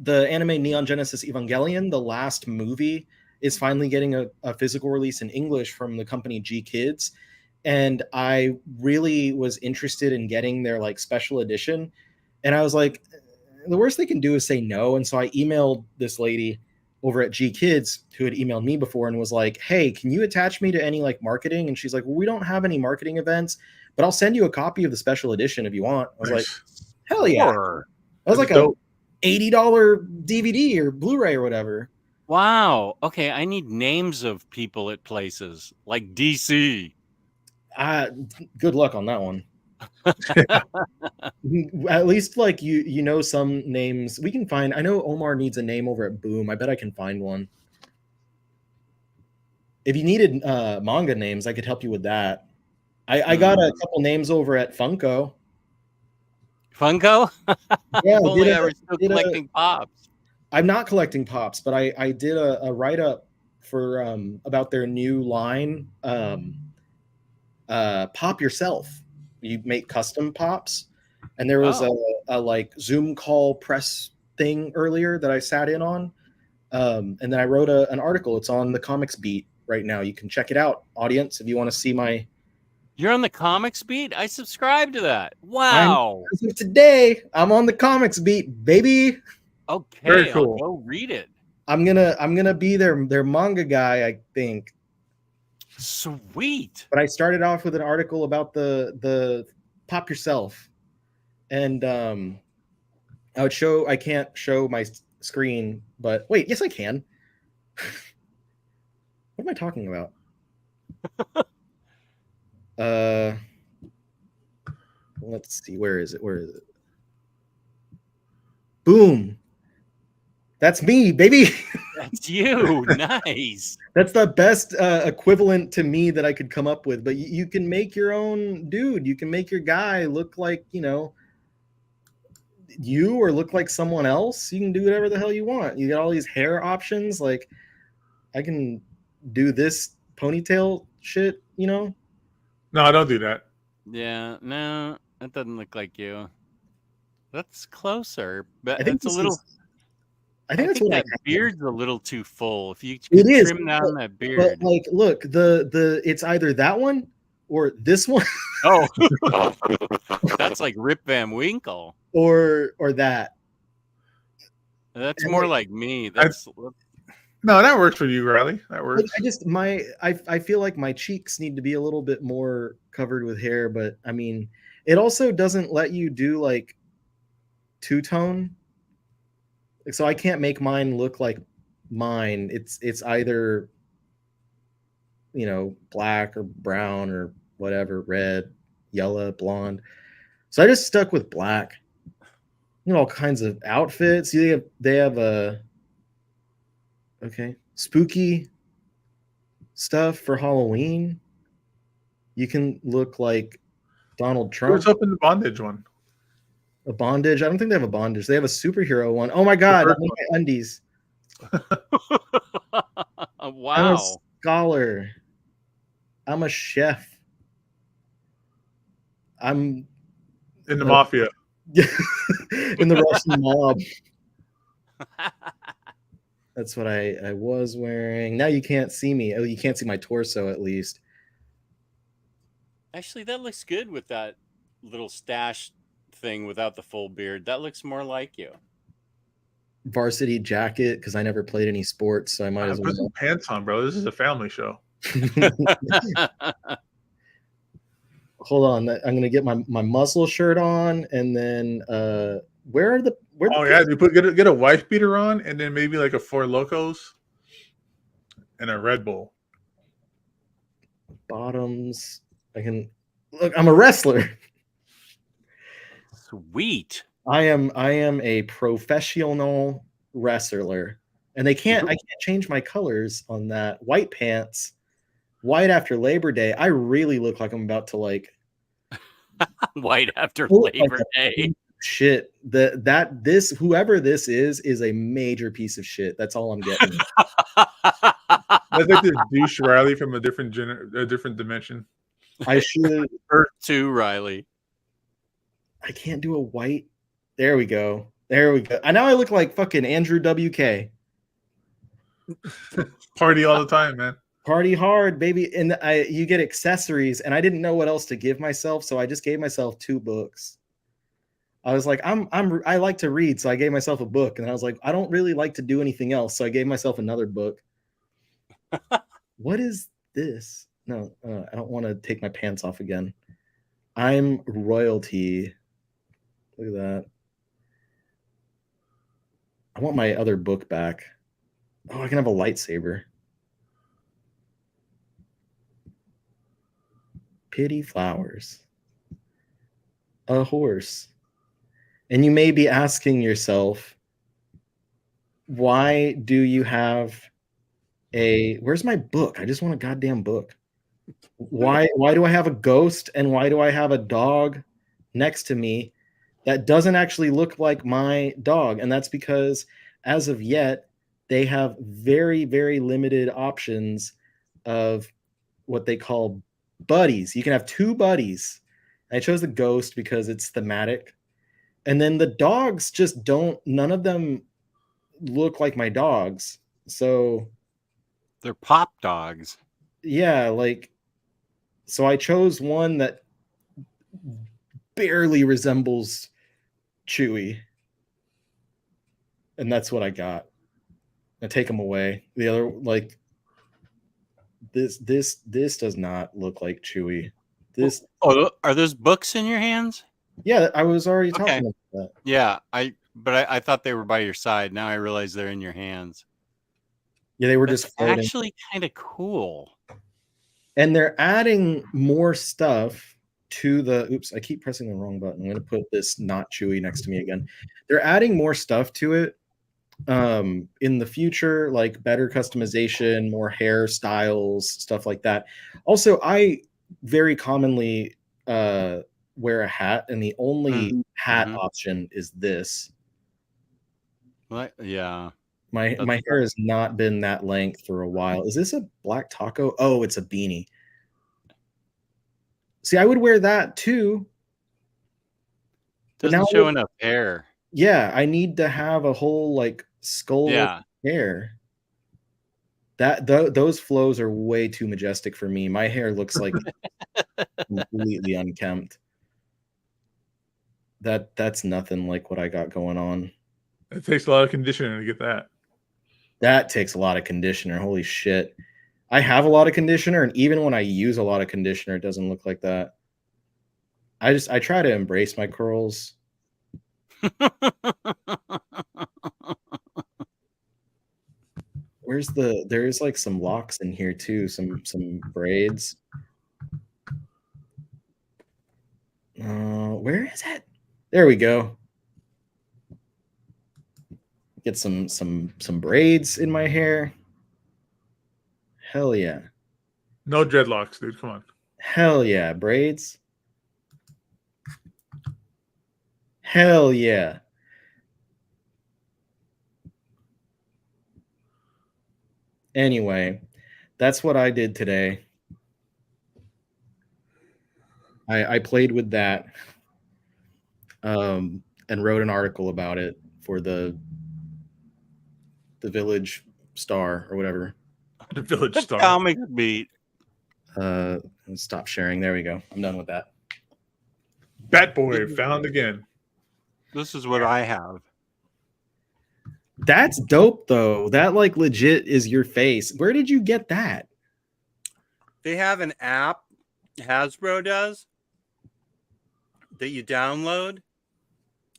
anime Neon Genesis Evangelion, the last movie, is finally getting a physical release in English from the company G Kids. And I really was interested in getting their like special edition. And I was like, the worst they can do is say no. And so I emailed this lady over at G Kids who had emailed me before and was like, hey, can you attach me to any like marketing? And she's like, well, we don't have any marketing events, but I'll send you a copy of the special edition if you want. I was like, hell yeah. That was like a $80 DVD or Blu-ray or whatever. Wow. Okay, I need names of people at places like DC. Good luck on that one. At least like you know some names we can find. I know Omar needs a name over at Boom. I bet I can find one. If you needed manga names, I could help you with that. I got a couple names over at Funko. Funko? Yeah, if only I were still collecting pops. I'm not collecting pops, but I did a write-up for about their new line, Pop Yourself. You make custom pops, and there was a like Zoom call press thing earlier that I sat in on, and then I wrote an article. It's on the Comics Beat right now. You can check it out, audience, if you want to see my. You're on the Comics Beat? I subscribe to that. Wow! As of today, I'm on the Comics Beat, baby. Okay, very cool. I'll go read it. I'm gonna be their manga guy, I think. Sweet. But I started off with an article about the Pop Yourself, and I can't show my screen, but wait, yes I can. What am I talking about? Let's see, where is it? Boom. That's me, baby. That's you. Nice. That's the best equivalent to me that I could come up with. But you can make your own dude. You can make your guy look like, you or look like someone else. You can do whatever the hell you want. You got all these hair options. Like, I can do this ponytail shit, No, I don't do that. Yeah, no, that doesn't look like you. That's closer, but I think it's a little... I think that's what that beard's a little too full. If you could trim down that beard. But like, look, the it's either that one or this one. Oh, that's like Rip Van Winkle. Or that. That's more like me. That's no, that works for you, Riley. That works. I feel like my cheeks need to be a little bit more covered with hair, but I mean, it also doesn't let you do like two-tone. So I can't make mine look like mine. It's either black or brown or whatever, red, yellow, blonde. So I just stuck with black. All kinds of outfits. They have spooky stuff for Halloween. You can look like Donald Trump. What's up in the bondage one? A bondage? I don't think they have a bondage. They have a superhero one. Oh my god, I need my undies. Wow. I'm a scholar. I'm a chef. I'm in the mafia. In the Russian mob. That's what I was wearing. Now you can't see me. Oh, you can't see my torso at least. Actually, that looks good with that little stash thing without the full beard. That looks more like you. Varsity jacket, because I never played any sports, so I might as well put some pants on, bro. This is a family show. Hold on, I'm gonna get my muscle shirt on, and then where are the you get a wife beater on, and then maybe like a Four Locos and a Red Bull. Bottoms. I can Look, I'm a wrestler. Sweet. I am a professional wrestler. And I can't change my colors on that. White pants, white after Labor Day. I really look like I'm about to like white after like Labor Day. Shit. This whoever this is a major piece of shit. That's all I'm getting. That's like this douche Riley from a different dimension. I should Earth 2 Riley. I can't do a white. There we go. There we go. I know I look like fucking Andrew WK. Party all the time, man. Party hard, baby. And you get accessories, and I didn't know what else to give myself, so I just gave myself 2 books. I was like, I like to read, so I gave myself a book, and I was like, I don't really like to do anything else, so I gave myself another book. What is this? No, I don't want to take my pants off again. I'm royalty. Look at that. I want my other book back. Oh, I can have a lightsaber. Pity flowers. A horse. And you may be asking yourself, why do you have where's my book? I just want a goddamn book. Why do I have a ghost, and why do I have a dog next to me that doesn't actually look like my dog? And that's because as of yet, they have very, very limited options of what they call buddies. You can have 2 buddies. I chose the ghost because it's thematic. And then the dogs just none of them look like my dogs. So they're pop dogs. Yeah, so I chose one that barely resembles Chewie. And that's what I got. I take them away. The other, this does not look like Chewie. This. Oh, are those books in your hands? Yeah, I was already talking about that. Yeah, I thought they were by your side. Now I realize they're in your hands. Yeah, they were just floating. Actually kind of cool. And they're adding more stuff to the. Oops, I keep pressing the wrong button. I'm going to put this not Chewy next to me again. They're adding more stuff to it in the future, like better customization, more hairstyles, stuff like that. Also, I very commonly wear a hat, and the only hat option is this. What? Yeah. My hair has not been that length for a while. Is this a black taco? Oh, it's a beanie. See, I would wear that too. Doesn't show enough hair. Yeah, I need to have a whole skull hair. Those flows are way too majestic for me. My hair looks like completely unkempt. That's nothing like what I got going on. It takes a lot of conditioner to get that. That takes a lot of conditioner. Holy shit. I have a lot of conditioner, and even when I use a lot of conditioner, it doesn't look like that. I try to embrace my curls. There's some locks in here too, some braids. Where is it? There we go. Get some braids in my hair. Hell yeah. No dreadlocks, dude. Come on. Hell yeah. Braids. Hell yeah. Anyway, that's what I did today. I played with that and wrote an article about it for the Village Star or whatever. The Village Star. Comic Beat. Stop sharing. There we go. I'm done with that. Bat Boy found again. This is what I have. That's dope though. That legit is your face. Where did you get that? They have an app, Hasbro does, that you download.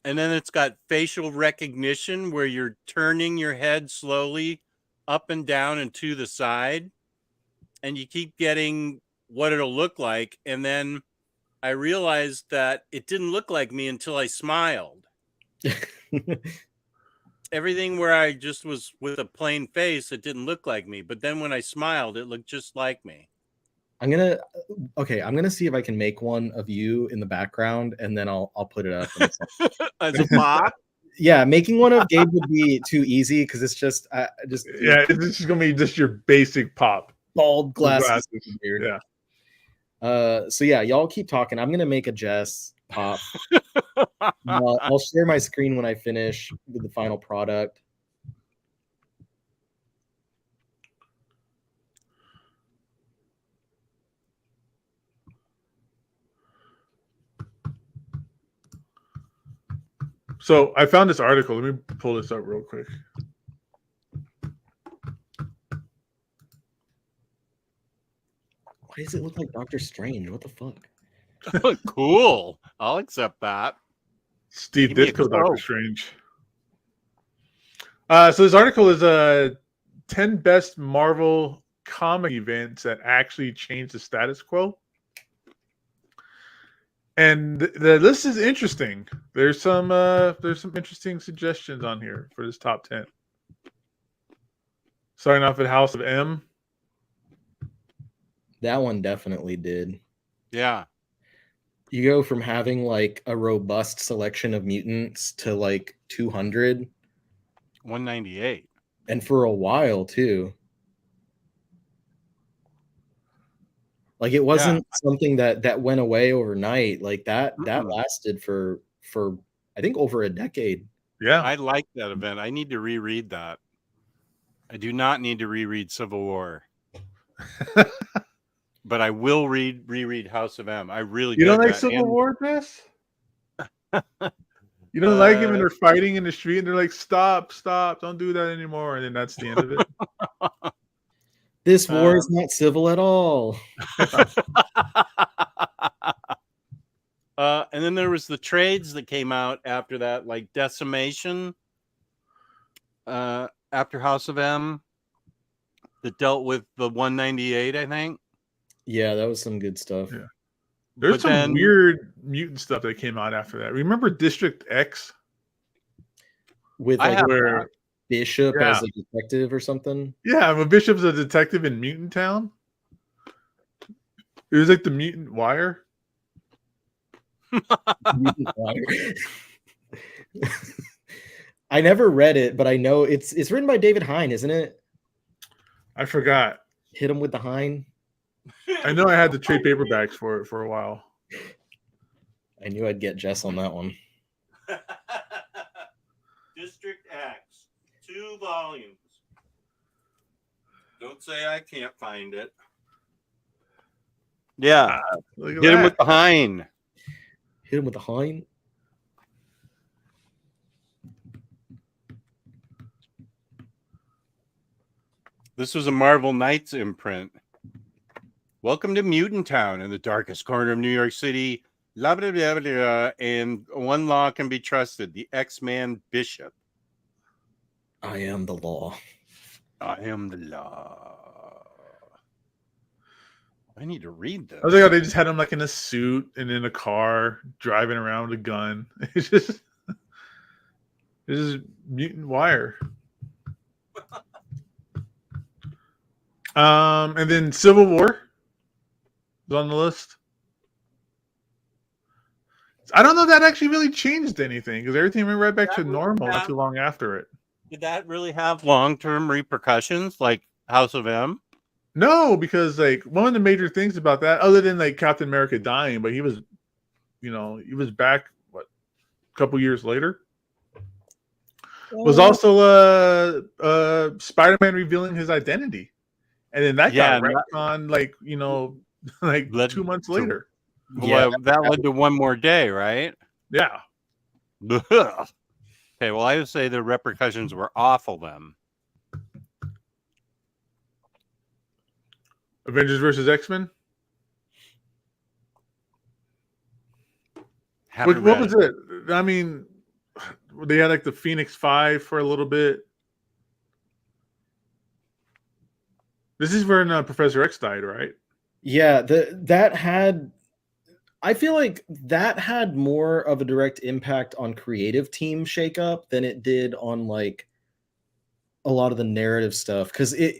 And then it's got facial recognition where you're turning your head slowly up and down and to the side. And you keep getting what it'll look like. And then I realized that it didn't look like me until I smiled. Everything where I just was with a plain face, it didn't look like me. But then when I smiled, it looked just like me. I'm gonna see if I can make one of you in the background, and then I'll put it up. As a pop. Yeah, making one of Gabe would be too easy because it's just yeah, it's just gonna be just your basic pop. Bald glasses. Yeah. So yeah, y'all keep talking. I'm gonna make a Jess pop. I'll share my screen when I finish with the final product. So I found this article. Let me pull this up real quick. Why does it look like Doctor Strange? What the fuck? Cool. I'll accept that. Steve Ditko, Doctor Strange. So this article is 10 best Marvel comic events that actually changed the status quo. And the list is interesting. There's some interesting suggestions on here for this top 10. Starting off at House of M. That one definitely did. Yeah. You go from having like a robust selection of mutants to like 200. 198. And for a while too. Like it wasn't something that went away overnight. Like that lasted for I think over a decade. Yeah. I like that event. I need to reread that. I do not need to reread Civil War. But I will reread House of M. I really You don't like Civil War, Ness? You don't like him, and they're fighting in the street, and they're like, "Stop! Don't do that anymore." And then that's the end of it. This war is not civil at all. And then there was the trades that came out after that, like Decimation. After House of M, that dealt with the 198, I think. Yeah, that was some good stuff. Yeah. There's some weird mutant stuff that came out after that. Remember District X? With like where Bishop as a detective or something? Yeah, when Bishop's a detective in Mutant Town. It was like the Mutant Wire. Mutant Wire. I never read it, but I know it's written by David Hine, isn't it? I forgot. Hit him with the Hine. I know I had to trade paperbacks for it for a while. I knew I'd get Jess on that one. District X, 2 volumes. Don't say I can't find it. Yeah. Hit him with the Hine. Hit him with the Hine. This was a Marvel Knights imprint. Welcome to Mutant Town in the darkest corner of New York City. Blah, blah, blah, blah, and one law can be trusted. The X-Man Bishop. I am the law. I am the law. I need to read this. I was like, oh, they just had him like in a suit and in a car driving around with a gun. It's just Mutant Wire. And then Civil War is on the list. I don't know if that actually really changed anything because everything went right back to normal not too long after it. Did that really have long-term repercussions like House of M? No, because like one of the major things about that, other than like Captain America dying, but he was back a couple years later. Was also Spider-Man revealing his identity. And then that got wrecked on like 2 months later. Yeah, that led to One More Day, right? Yeah. Okay, well, I would say the repercussions were awful then. Avengers versus X-Men? What was it? I mean, they had like the Phoenix 5 for a little bit. This is when Professor X died, right? Yeah, that had I feel like that had more of a direct impact on creative team shakeup than it did on like a lot of the narrative stuff. Because it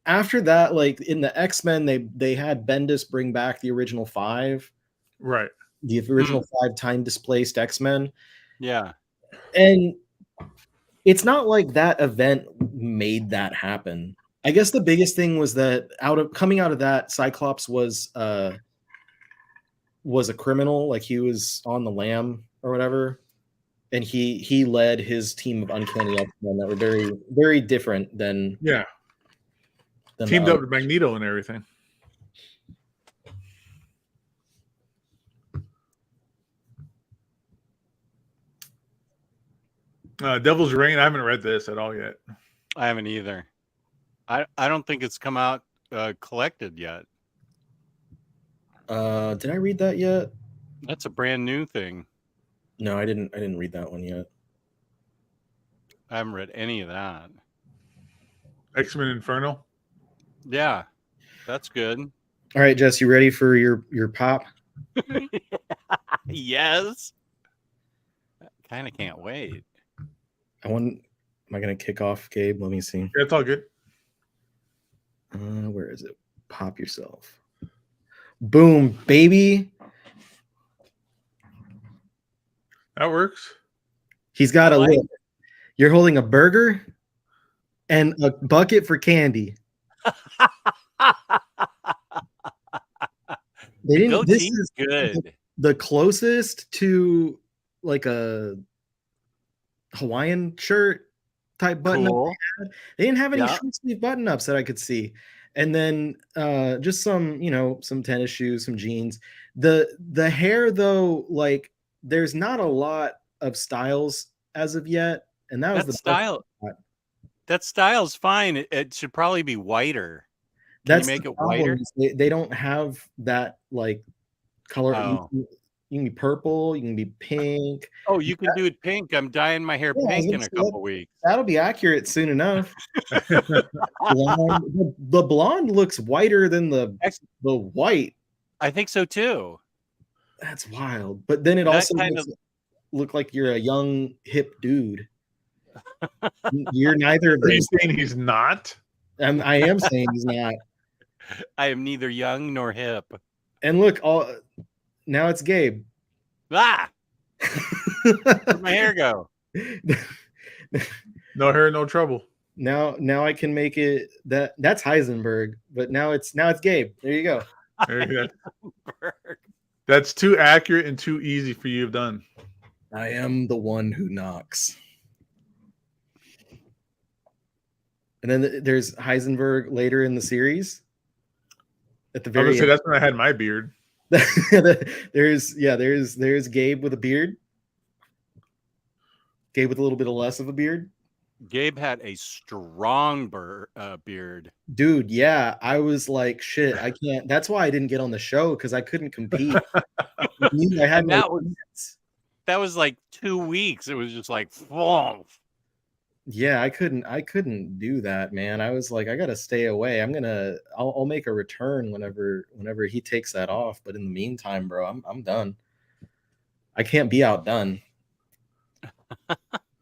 after that, like in the X-Men, they had Bendis bring back the original 5, Right. the original 5 time displaced X-Men. Yeah. And it's not like that event made that happen. I guess the biggest thing was that coming out of that, Cyclops was a criminal, like he was on the lam or whatever, and he led his team of uncanny X-Men that were very, very different than teamed up with Magneto and everything. Devil's Reign. I haven't read this at all yet. I haven't either. I don't think it's come out collected yet. Did I read that yet? That's a brand new thing. No, I didn't read that one yet. I haven't read any of that. X-Men Inferno. Yeah, that's good. All right, Jess, you ready for your pop? Yes. Kind of can't wait. Am I gonna kick off, Gabe? Let me see. Yeah, it's all good. Where is it? Pop yourself. Boom, baby. That works. He's got a look. You're holding a burger and a bucket for candy. This is good. The closest to like a Hawaiian shirt type button up they didn't have any short sleeve button ups that I could see. And then just some, some tennis shoes, some jeans. The hair though, like there's not a lot of styles as of yet. And that was the style. That style's fine. It should probably be whiter. Can you make it whiter? They don't have that like color. Oh. You can be purple, you can be pink. Oh, you can do it pink. I'm dyeing my hair pink in a couple weeks. That'll be accurate soon enough. The blonde looks whiter than the white. I think so too. That's wild. But then it also look like you're a young hip dude. You're neither of them. Are you saying he's not? I am saying he's not. I am neither young nor hip. And look, now it's Gabe. Ah! Where'd my hair go? No hair, no trouble. Now I can make it that's Heisenberg, but now it's Gabe. There you go. There you go. That's too accurate and too easy for you to have done. I am the one who knocks. And then there's Heisenberg later in the series. At the very end. That's when I had my beard. there's Gabe with a beard. Gabe with a little bit of less of a beard. Gabe had a strong beard. Dude, yeah. I was like, shit, I can't. That's why I didn't get on the show, because I couldn't compete. I had that was like 2 weeks. It was just like, whoa. Yeah, I couldn't do that, man. I was like, I gotta stay away. I'll make a return whenever he takes that off. But in the meantime, bro, I'm done. I can't be outdone.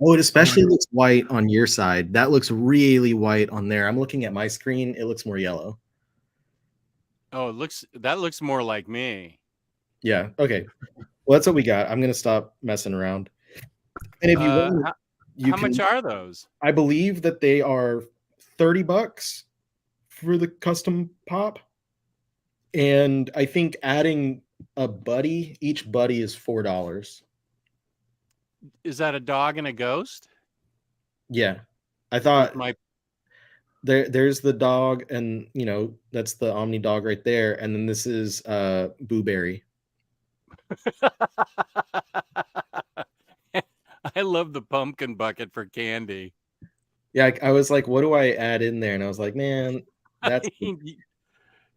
Oh, it especially looks white on your side. That looks really white on there. I'm looking at my screen. It looks more yellow. Oh, that looks more like me. Yeah. Okay. Well, that's what we got. I'm gonna stop messing around. And if you want, how much are those? I believe that they are $30 for the custom pop. And I think adding a buddy, each buddy is $4. Is that a dog and a ghost? Yeah. I thought there's the dog, and that's the Omni dog right there. And then this is Boo Berry. I love the pumpkin bucket for candy. Yeah, I was like, what do I add in there? And I was like, man, that's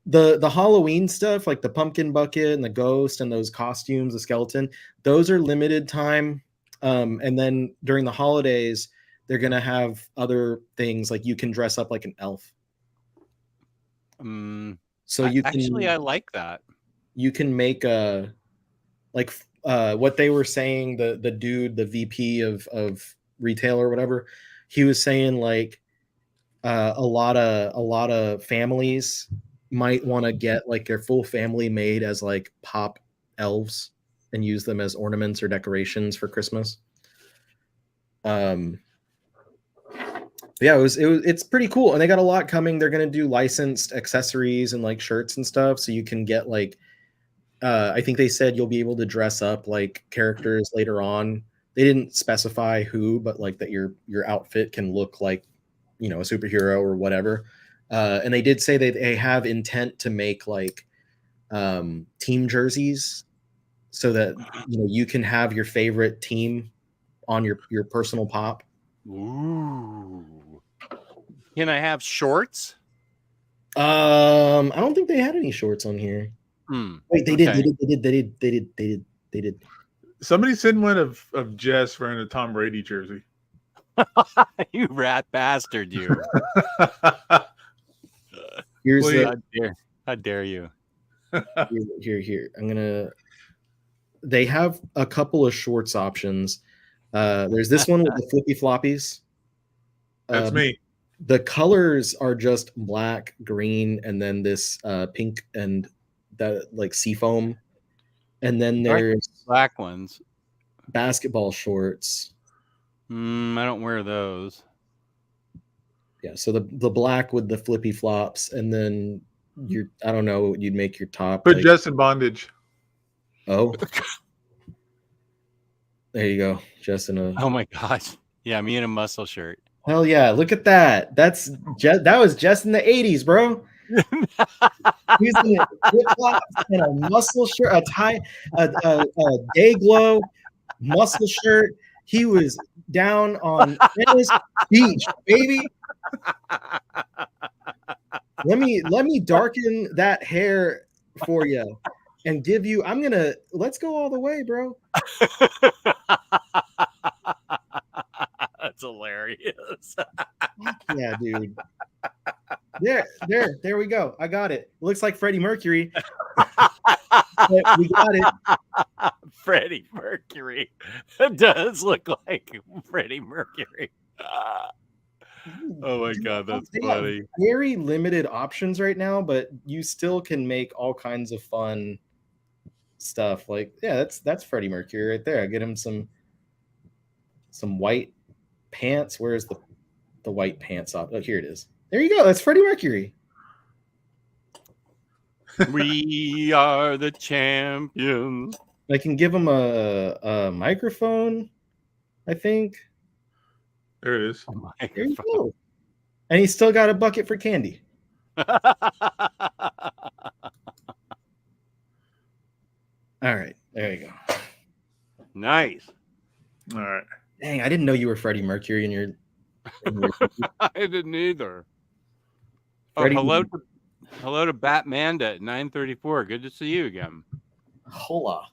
the Halloween stuff, like the pumpkin bucket and the ghost and those costumes, the skeleton, those are limited time. And then during the holidays, they're gonna have other things, like you can dress up like an elf. So I like that. You can make like what they were saying, the dude, the VP of retail or whatever, he was saying like a lot of families might want to get like their full family made as like pop elves and use them as ornaments or decorations for Christmas. Yeah, it's pretty cool, and they got a lot coming. They're gonna do licensed accessories and like shirts and stuff, so you can get like I think they said you'll be able to dress up like characters later on. They didn't specify who, but like that your outfit can look like, you know, a superhero or whatever. And they did say that they have intent to make like team jerseys so that, you know, you can have your favorite team on your personal pop. Ooh. Can I have shorts? I don't think they had any shorts on here. Wait, they did. Somebody sent one of Jess wearing a Tom Brady jersey. You rat bastard, you. Here's how dare you? Here. They have a couple of shorts options. There's this one with the flippy floppies. That's me. The colors are just black, green, and then this pink and that like seafoam. And then there's black ones. Basketball shorts. I don't wear those. Yeah, so the black with the flippy flops, and then I don't know what you'd make your top. Put Jess in bondage. Oh. There you go. Just in a. Oh my gosh. Yeah, me in a muscle shirt. Hell yeah! Look at that. That was just in the 80s, bro. Using flip-flops and a muscle shirt, a day glow muscle shirt. He was down on Venice Beach, baby. Let me darken that hair for you and give you. Let's go all the way, bro. That's hilarious. Yeah, dude. There we go. I got it. Looks like Freddie Mercury. We got it. Freddie Mercury. It does look like Freddie Mercury. Oh my god, that's funny. Very limited options right now, but you still can make all kinds of fun stuff. Like, yeah, that's Freddie Mercury right there. I get him some white pants. Where's the white pants off? Oh, here it is. There you go. That's Freddie Mercury. We are the champions. I can give him a microphone, I think. There it is. There you go. And he's still got a bucket for candy. All right. There you go. Nice. All right. Dang, I didn't know you were Freddie Mercury in your I didn't either. Freddie... Oh, hello to Batmanda at 9:34. Good to see you again. Hola.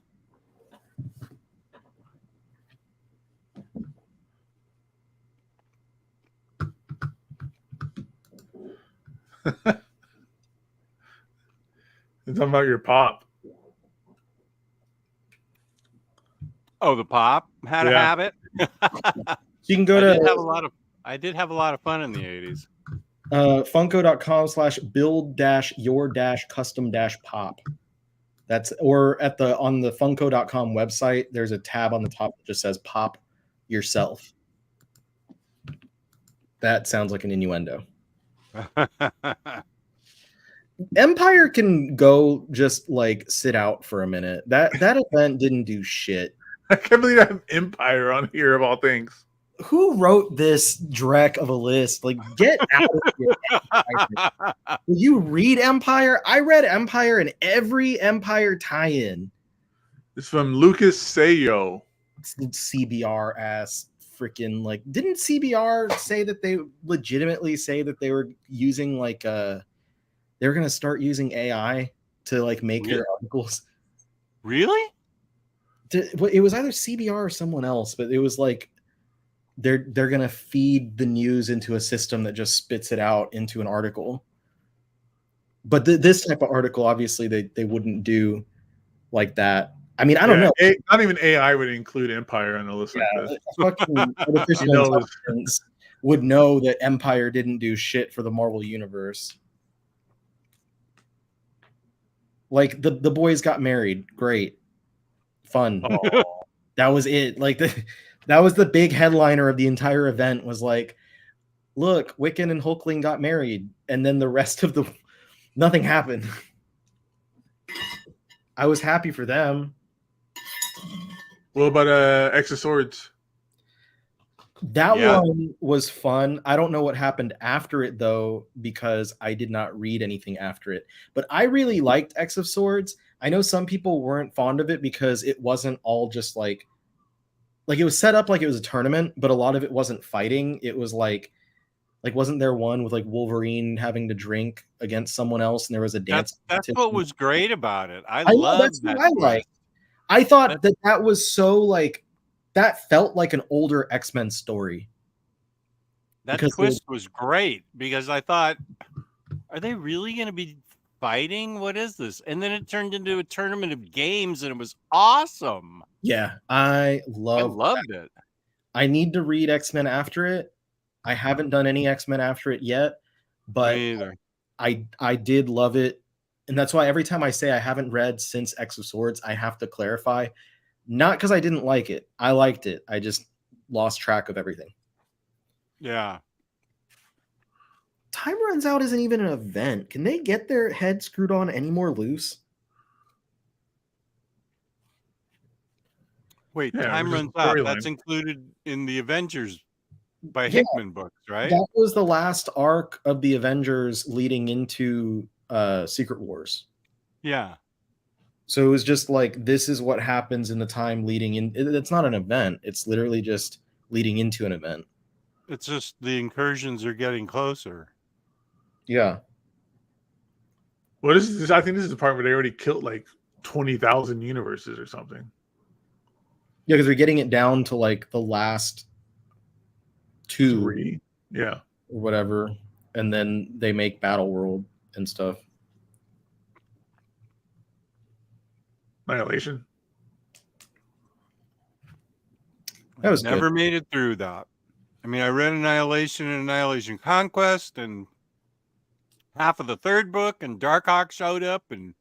It's talking about your pop. Oh, the pop? How to have it? You can go to. I did have a lot of fun in the 80s. Funko.com/build-your-custom-pop. That's or on the Funko.com website. There's a tab on the top that just says "pop yourself." That sounds like an innuendo. Empire can go just like sit out for a minute. That event didn't do shit. I can't believe I have Empire on here of all things. Who wrote this dreck of a list? Like, get out of here. Will you read Empire? I read Empire and every Empire tie-in. It's from Lucas Sayo. CBR ass freaking like. Didn't CBR say that they legitimately say that they were using like they were gonna start using AI to like make their articles? Really? It was either CBR or someone else, but it was like they're gonna feed the news into a system that just spits it out into an article. But this type of article, obviously, they wouldn't do like that. I mean, I don't know. Not even AI would include Empire on a list like this. Fucking artificial intelligence would know that Empire didn't do shit for the Marvel Universe. Like the boys got married, great, fun. That was it. Like that was the big headliner of the entire event. Was like, look, Wiccan and Hulkling got married, and then the rest of nothing happened. I was happy for them. What about X of Swords? That one was fun. I don't know what happened after it though, because I did not read anything after it. But I really liked X of Swords. I know some people weren't fond of it because it wasn't all just like it was set up like it was a tournament, but a lot of it wasn't fighting. It was like wasn't there one with like Wolverine having to drink against someone else and there was a dance? That's what was great about it. I love that. I like. I thought that was so like that felt like an older X-Men story. That twist was great because I thought, are they really going to be fighting? What is this? And then it turned into a tournament of games and it was awesome. Yeah, I loved it. I need to read X-Men after it. I haven't done any X-Men after it yet, but I did love it. And that's why every time I say I haven't read since X of Swords, I have to clarify. Not because I didn't like it. I liked it. I just lost track of everything. Yeah. Time Runs Out isn't even an event. Can they get their head screwed on any more loose? Wait, Time Runs Out. That's included in the Avengers by Hickman books, right? That was the last arc of the Avengers leading into Secret Wars. Yeah. So it was just like, this is what happens in the time leading in. It's not an event. It's literally just leading into an event. It's just the incursions are getting closer. Yeah. Well, I think this is the part where they already killed like 20,000 universes or something. Yeah, because they're getting it down to like the last 2. Yeah. Or whatever. And then they make Battle World and stuff. Annihilation. That was never made it through that. I mean, I read Annihilation and Annihilation Conquest and half of the third book, and Darkhawk showed up and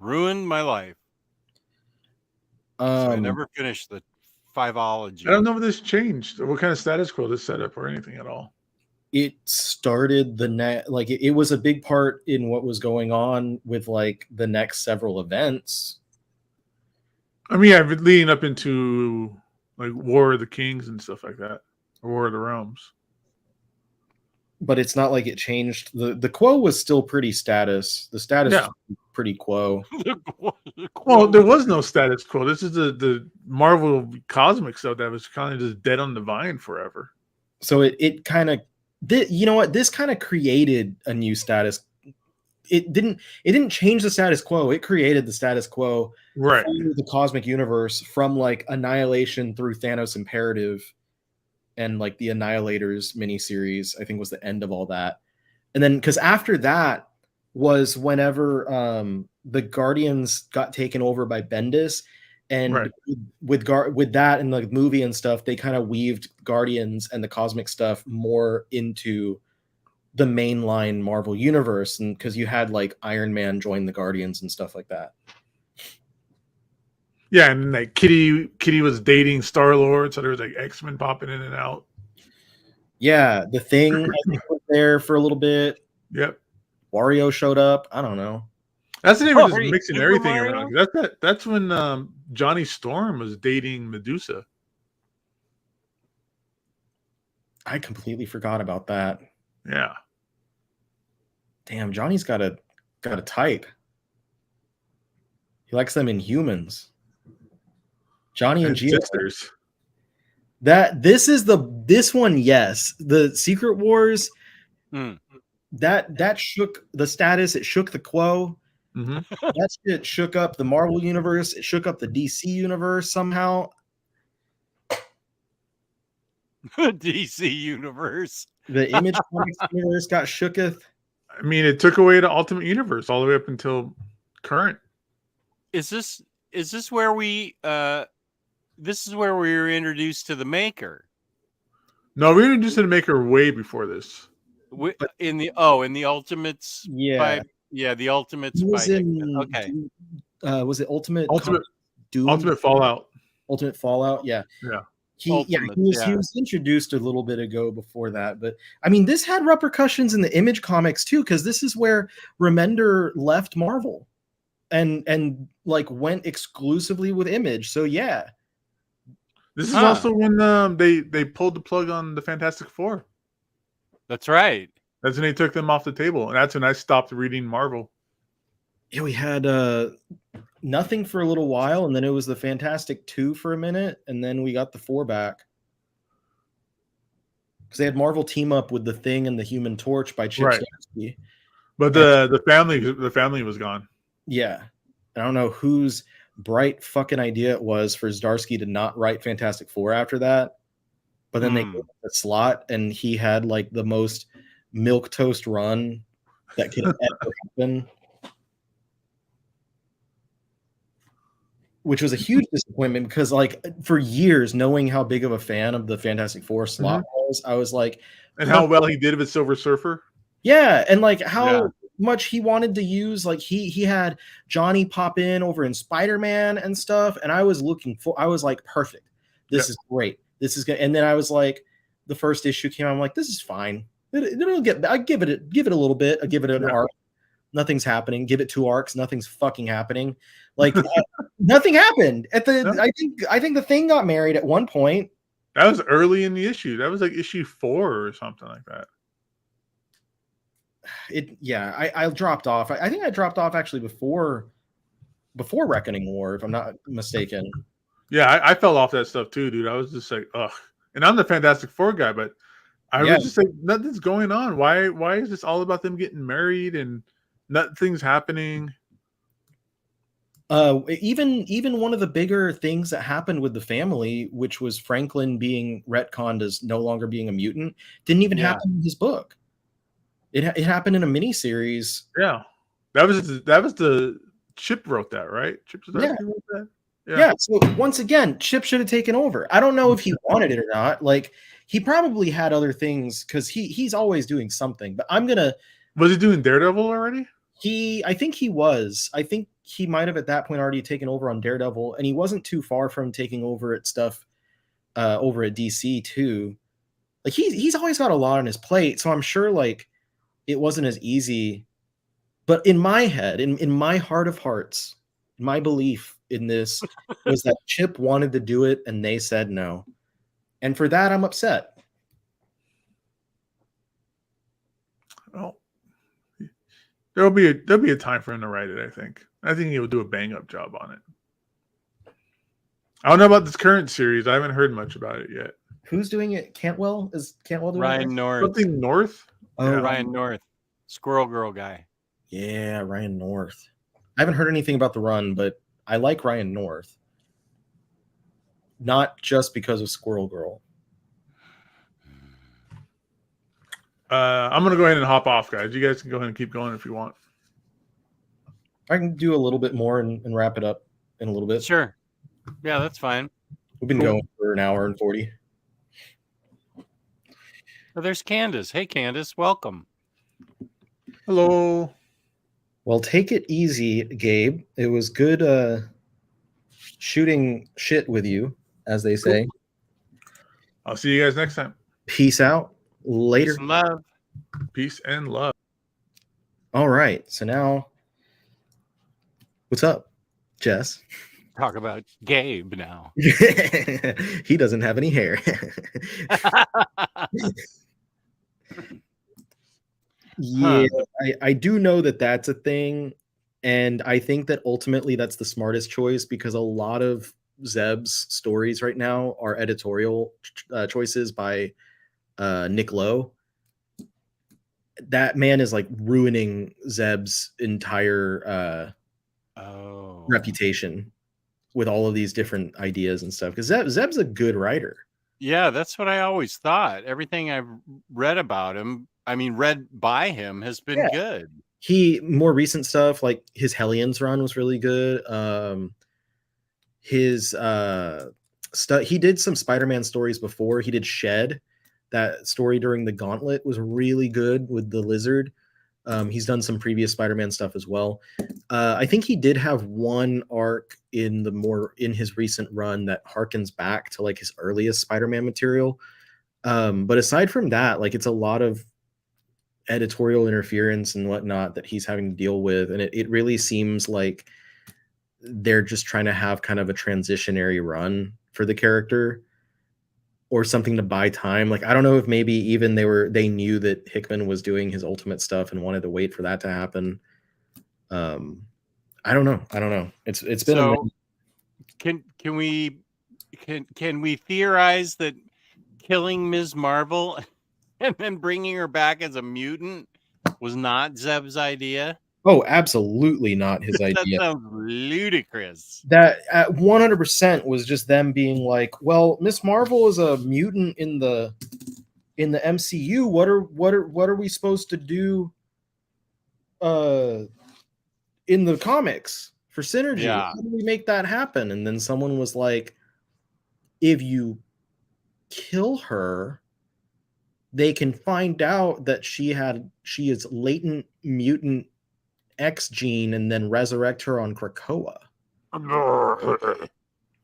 ruined my life. So I never finished the 5-ology. I don't know if this changed or what kind of status quo this set up or anything at all. It started it was a big part in what was going on with like the next several events. I mean, yeah, leading up into like War of the Kings and stuff like that, or War of the Realms. But it's not like it changed. The quo was still pretty status. The status was pretty quo. Well, there was no status quo. This is the Marvel cosmic stuff that was kind of just dead on the vine forever. So it kind of, you know what? This kind of created a new status. It didn't change the status quo. It created the status quo. Right. The cosmic universe from like Annihilation through Thanos Imperative. And like the Annihilators miniseries, I think, was the end of all that. And then because after that was whenever the Guardians got taken over by Bendis, and with that and the movie and stuff, they kind of weaved Guardians and the cosmic stuff more into the mainline Marvel universe, and because you had like Iron Man join the Guardians and stuff like that. Yeah, and like Kitty was dating Star-Lord, so there was like X-Men popping in and out. Yeah, the Thing I think was there for a little bit. Yep. Wario showed up. I don't know. That's not even just mixing everything around. That's when Johnny Storm was dating Medusa. I completely forgot about that. Yeah. Damn, Johnny's got a type. He likes them in humans. Johnny and Gio. Sisters. This one, yes. The Secret Wars, that shook the status, it shook the quo. Mm-hmm. That shit shook up the Marvel universe, it shook up the DC universe somehow. DC universe. The Image Comics universe got shooketh. I mean, it took away the Ultimate Universe all the way up until current. Is this is this where we were introduced to the Maker? No, we were introduced to the Maker way before this. In the Ultimates. Yeah. The Ultimates. He was Okay. Was it Ultimate Doom? Ultimate Fallout. Ultimate Fallout. Yeah. Yeah. He was introduced a little bit ago before that, but I mean, this had repercussions in the Image comics too, because this is where Remender left Marvel, and like went exclusively with Image. So yeah, this is also when they pulled the plug on the Fantastic Four. That's right. That's when they took them off the table, and that's when I stopped reading Marvel. Yeah, we had nothing for a little while, and then it was the Fantastic 2 for a minute, and then we got the 4 back. Because they had Marvel team up with the Thing and the Human Torch by Chip Zdarsky. But the family was gone. Yeah. I don't know whose bright fucking idea it was for Zdarsky to not write Fantastic Four after that. But then they gave him the slot, and he had like the most milquetoast run that could ever happen. Which was a huge disappointment because, like, for years, knowing how big of a fan of the Fantastic Four slot was, I was like, and how well he did with Silver Surfer. Yeah, and like how much he wanted to use, like he had Johnny pop in over in Spider-Man and stuff, and I was like, perfect. This is great. This is good. And then I was like, the first issue came out, I'm like, this is fine. It'll get. I give it a little bit. I give it an arc. Nothing's happening. Give it 2 arcs. Nothing's fucking happening. Like nothing happened at the. I think the Thing got married at one point. That was early in the issue. That was like issue 4 or something like that. I dropped off. I think I dropped off actually before Reckoning War, if I'm not mistaken. Yeah, I fell off that stuff too, dude. I was just like, ugh. And I'm the Fantastic Four guy, but I was just like, nothing's going on. Why is this all about them getting married and nothing's happening? Even one of the bigger things that happened with the family, which was Franklin being retconned as no longer being a mutant, didn't even happen in his book. It happened in a miniseries. Yeah, that was the Chip wrote that, right? Chip wrote that. Yeah. So once again, Chip should have taken over. I don't know if he wanted it or not. Like he probably had other things because he's always doing something. But Was he doing Daredevil already? I think he was. I think he might have at that point already taken over on Daredevil, and he wasn't too far from taking over at stuff over at DC too. Like he's always got a lot on his plate, so I'm sure like it wasn't as easy. But in my head, in my heart of hearts, my belief in this was that Chip wanted to do it and they said no. And for that, I'm upset. Well, there'll be a time for him to write it, I think he'll do a bang up job on it. I don't know about this current series. I haven't heard much about it yet. Who's doing it? Cantwell? Is Cantwell doing Ryan it? North. Something North? Oh, yeah. Ryan North. Squirrel Girl guy. Yeah, Ryan North. I haven't heard anything about the run, but I like Ryan North. Not just because of Squirrel Girl. I'm going to go ahead and hop off, guys. You guys can go ahead and keep going if you want. I can do a little bit more and wrap it up in a little bit. Sure. Yeah, that's fine. We've been going for an hour and 40. Oh, there's Candace. Hey, Candace. Welcome. Hello. Well, take it easy, Gabe. It was good shooting shit with you, as they say. Cool. I'll see you guys next time. Peace out. Later. Peace and love. Peace and love. All right. So now, what's up, Jess? Talk about Gabe now. He doesn't have any hair. Yeah, I do know that that's a thing, and I think that ultimately that's the smartest choice because a lot of Zeb's stories right now are editorial choices by Nick Lowe. That man is like ruining Zeb's entire reputation with all of these different ideas and stuff because Zeb's a good writer. Yeah, that's what I always thought. Everything I've read about him, read by him, has been good. More recent stuff, like his Hellions run was really good. his he did some Spider-Man stories before. He did Shed. That story during the Gauntlet was really good with the Lizard. He's done some previous Spider-Man stuff as well. I think he did have one arc in his recent run that harkens back to like his earliest Spider-Man material. But aside from that, like it's a lot of editorial interference and whatnot that he's having to deal with, and it really seems like they're just trying to have kind of a transitionary run for the character or something to buy time. Like I don't know if maybe even they knew that Hickman was doing his Ultimate stuff and wanted to wait for that to happen. I don't know. It's been so a minute. Can we theorize that killing Ms. Marvel and then bringing her back as a mutant was not Zeb's idea? Oh, absolutely not his That idea. sounds ludicrous. That 100% was just them being like, well, Miss Marvel is a mutant in the MCU. What are we supposed to do in the comics for synergy? Yeah. How do we make that happen? And then someone was like, if you kill her, they can find out that she is latent mutant X gene and then resurrect her on Krakoa.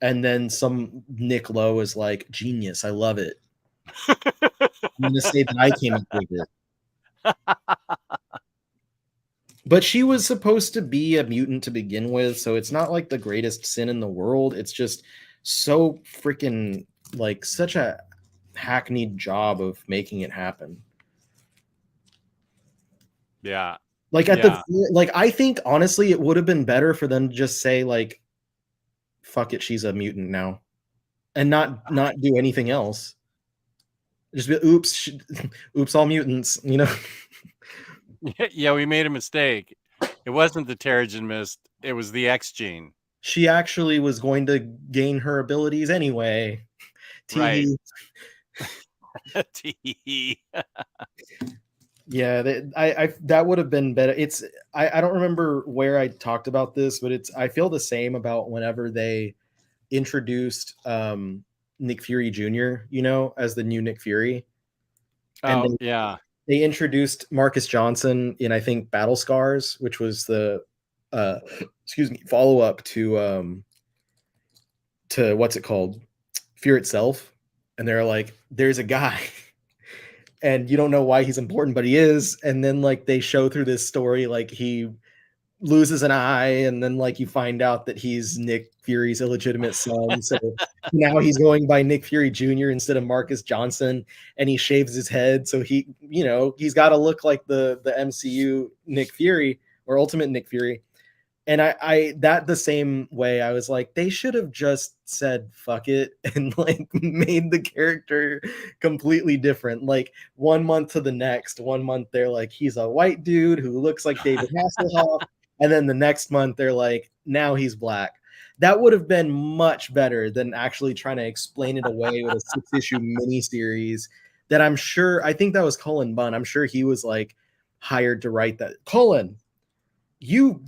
And then some Nick Lowe is like, genius, I love it. I'm gonna say that I came up with it. But she was supposed to be a mutant to begin with, so it's not like the greatest sin in the world. It's just so freaking like such a hackneyed job of making it happen. Yeah. Like I think honestly it would have been better for them to just say like, fuck it, she's a mutant now, and not do anything else. Just be oops, all mutants, you know. Yeah, we made a mistake. It wasn't the Terrigen Mist, it was the X gene. She actually was going to gain her abilities anyway. Right. Yeah, that would have been better. I don't remember where I talked about this, but I feel the same about whenever they introduced Nick Fury Jr., you know, as the new Nick Fury. And they introduced Marcus Johnson in, I think, Battle Scars, which was the follow up to what's it called, Fear Itself. And they're like, there's a guy and you don't know why he's important, but he is. And then like they show through this story, like he loses an eye, and then like you find out that he's Nick Fury's illegitimate son. So now he's going by Nick Fury Jr. instead of Marcus Johnson, and he shaves his head. So he, you know, he's got to look like the MCU Nick Fury or Ultimate Nick Fury. And I that the same way, I was like, they should have just said fuck it and like made the character completely different. Like 1 month to the next, 1 month they're like, he's a white dude who looks like David Hasselhoff. And then the next month they're like, now he's black. That would have been much better than actually trying to explain it away with a 6-issue miniseries that I think that was Cullen Bunn. I'm sure he was like hired to write that. Cullen, you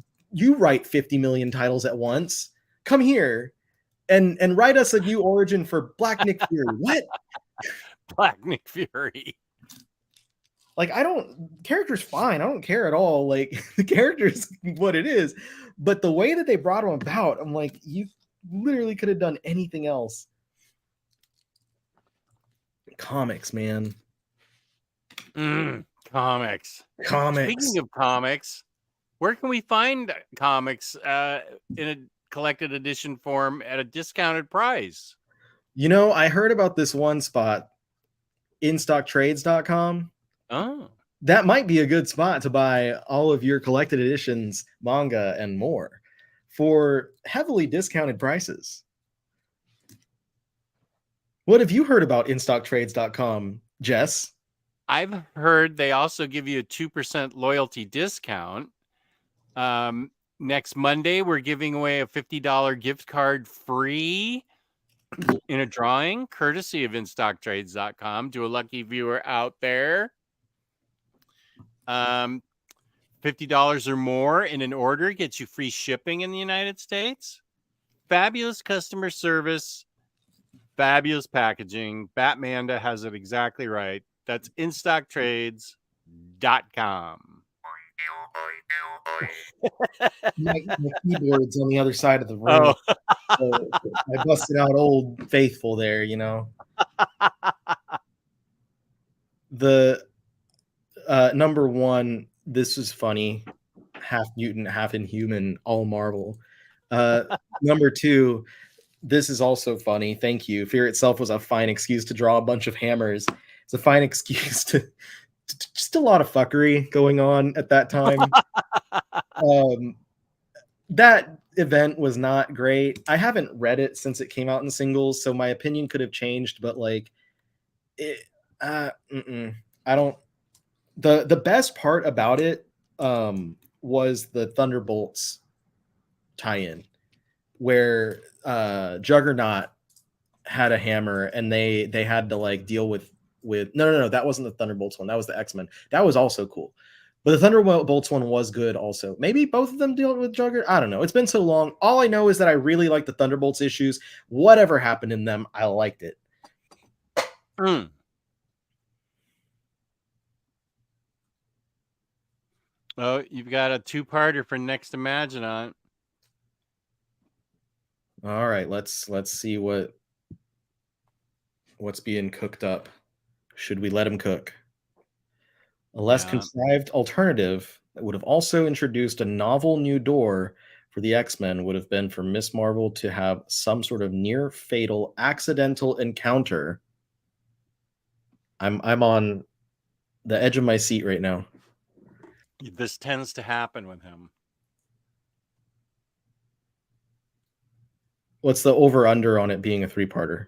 write 50 million titles at once. Come here and write us a new origin for Black Nick Fury. What? Black Nick Fury. Like, character's fine. I don't care at all. Like, the character's what it is. But the way that they brought him about, I'm like, you literally could have done anything else. Comics, man. Comics. Speaking of comics, where can we find comics in a collected edition form at a discounted price? You know, I heard about this one spot, instocktrades.com. Oh. That might be a good spot to buy all of your collected editions, manga, and more for heavily discounted prices. What have you heard about instocktrades.com, Jess? I've heard they also give you a 2% loyalty discount. Next Monday, we're giving away a $50 gift card free in a drawing, courtesy of instocktrades.com, to a lucky viewer out there. $50 or more in an order gets you free shipping in the United States. fabulous customer service, fabulous packaging. Batmanda has it exactly right. That's instocktrades.com. My keyboard's on the other side of the room. Oh. So I busted out Old Faithful there, you know. The number one, this is funny. Half mutant, half inhuman, all Marvel. Number two, this is also funny. Thank you. Fear itself was a fine excuse to draw a bunch of hammers. It's a fine excuse to just a lot of fuckery going on at that time. That event was not great. I haven't read it since it came out in singles, so my opinion could have changed, but like I don't. The best part about it was the Thunderbolts tie-in where Juggernaut had a hammer and they had to like deal with no, that wasn't the Thunderbolts one, that was the X-Men. That was also cool, but the Thunderbolts one was good also. Maybe both of them dealt with Juggernaut, I don't know, it's been so long. All I know is that I really like the Thunderbolts issues. Whatever happened in them, I liked it. Oh, you've got a two-parter for Next Imaginant. All right, let's see what's being cooked up. Should we let him cook? A less contrived alternative that would have also introduced a novel new door for the X-Men would have been for Miss Marvel to have some sort of near fatal accidental encounter. I'm on the edge of my seat right now. This tends to happen with him. What's the over-under on it being a three-parter?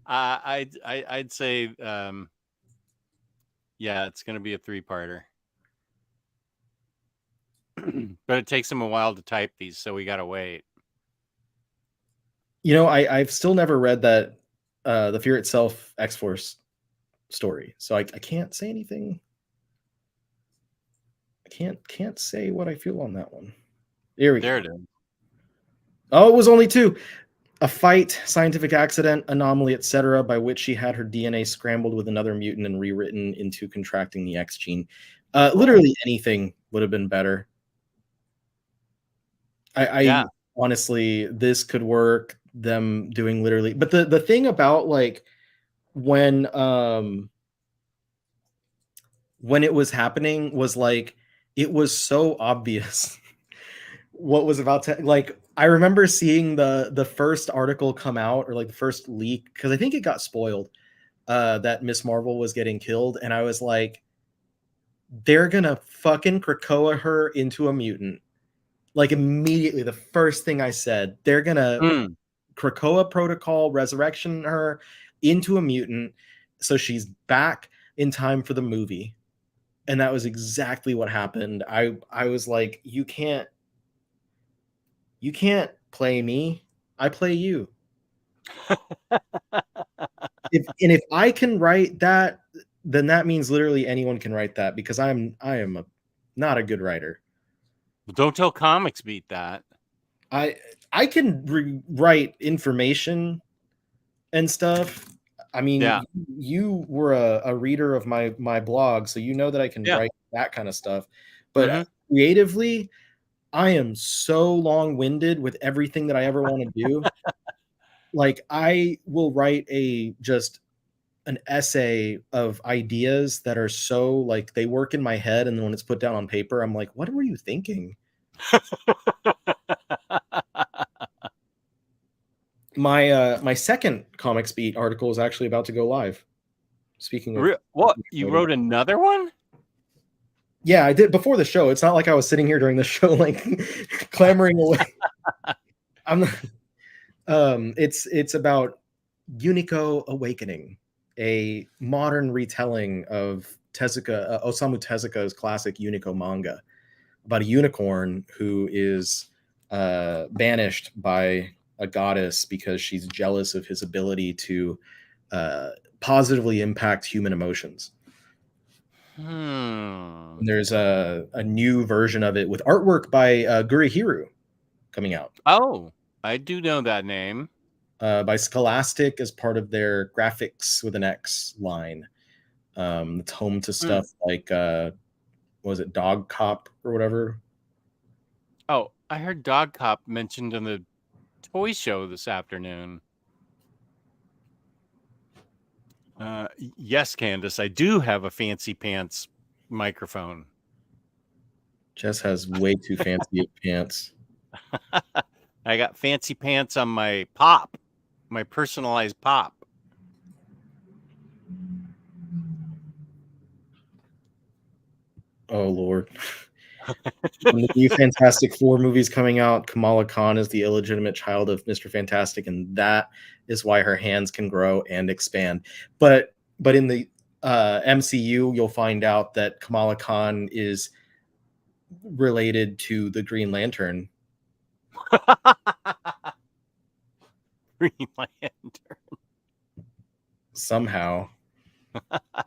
I'd say, yeah, it's going to be a three-parter. But it takes him a while to type these, so we got to wait. You know, I've still never read that the Fear Itself X-Force story, so I can't say anything. I can't say what I feel on that one. There it is. Oh, it was only two. A fight, scientific accident, anomaly, etc., by which she had her DNA scrambled with another mutant and rewritten into contracting the X gene. Literally anything would have been better. I honestly, this could work. Them doing literally, but the thing about like when it was happening was like it was so obvious what was about to, like, I remember seeing the first article come out, or like the first leak, because I think it got spoiled that Miss Marvel was getting killed, and I was like, they're gonna fucking Krakoa her into a mutant. Like immediately, the first thing I said, they're gonna Krakoa protocol resurrection her into a mutant, so she's back in time for the movie. And that was exactly what happened. I was like, you can't play me. I play you. if I can write that, then that means literally anyone can write that, because I am not a good writer. Don't tell Comics Beat that. I can write information and stuff. I mean, you were a reader of my blog, so you know that I can write that kind of stuff. But creatively, I am so long-winded with everything that I ever want to do. Like, I will write just an essay of ideas that are so like they work in my head, and then when it's put down on paper, I'm like, what were you thinking? My second Comics Beat article is actually about to go live. Speaking of what, you wrote another one? Yeah, I did before the show. It's not like I was sitting here during the show like clamoring away. I'm not, it's about Unico Awakening, a modern retelling of Osamu Tezuka's classic Unico manga about a unicorn who is banished by a goddess because she's jealous of his ability to positively impact human emotions. And there's a new version of it with artwork by Gurihiru coming out. Oh, I do know that name. By Scholastic as part of their graphics with an X line. It's home to stuff like was it Dog Cop or whatever? Oh, I heard Dog Cop mentioned in the toy show this afternoon. Yes, Candace, I do have a fancy pants microphone. Jess has way too fancy pants. I got fancy pants on my pop, my personalized pop. Oh Lord. When the new Fantastic Four movies coming out, Kamala Khan is the illegitimate child of Mr. Fantastic, and that is why her hands can grow and expand. But in the MCU, you'll find out that Kamala Khan is related to the Green Lantern. Green Lantern. Somehow.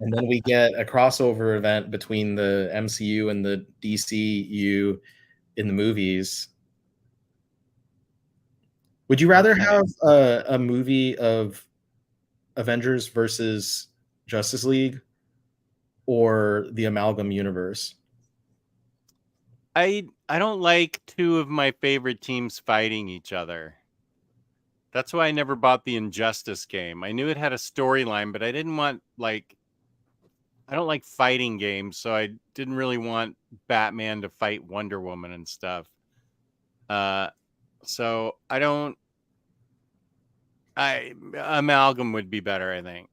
And then we get a crossover event between the MCU and the DCU in the movies. Would you rather have a movie of Avengers versus Justice League or the Amalgam Universe? I don't like two of my favorite teams fighting each other. That's why I never bought the Injustice game. I knew it had a storyline, but I didn't want I don't like fighting games, so I didn't really want Batman to fight Wonder Woman and stuff. So Amalgam would be better, I think.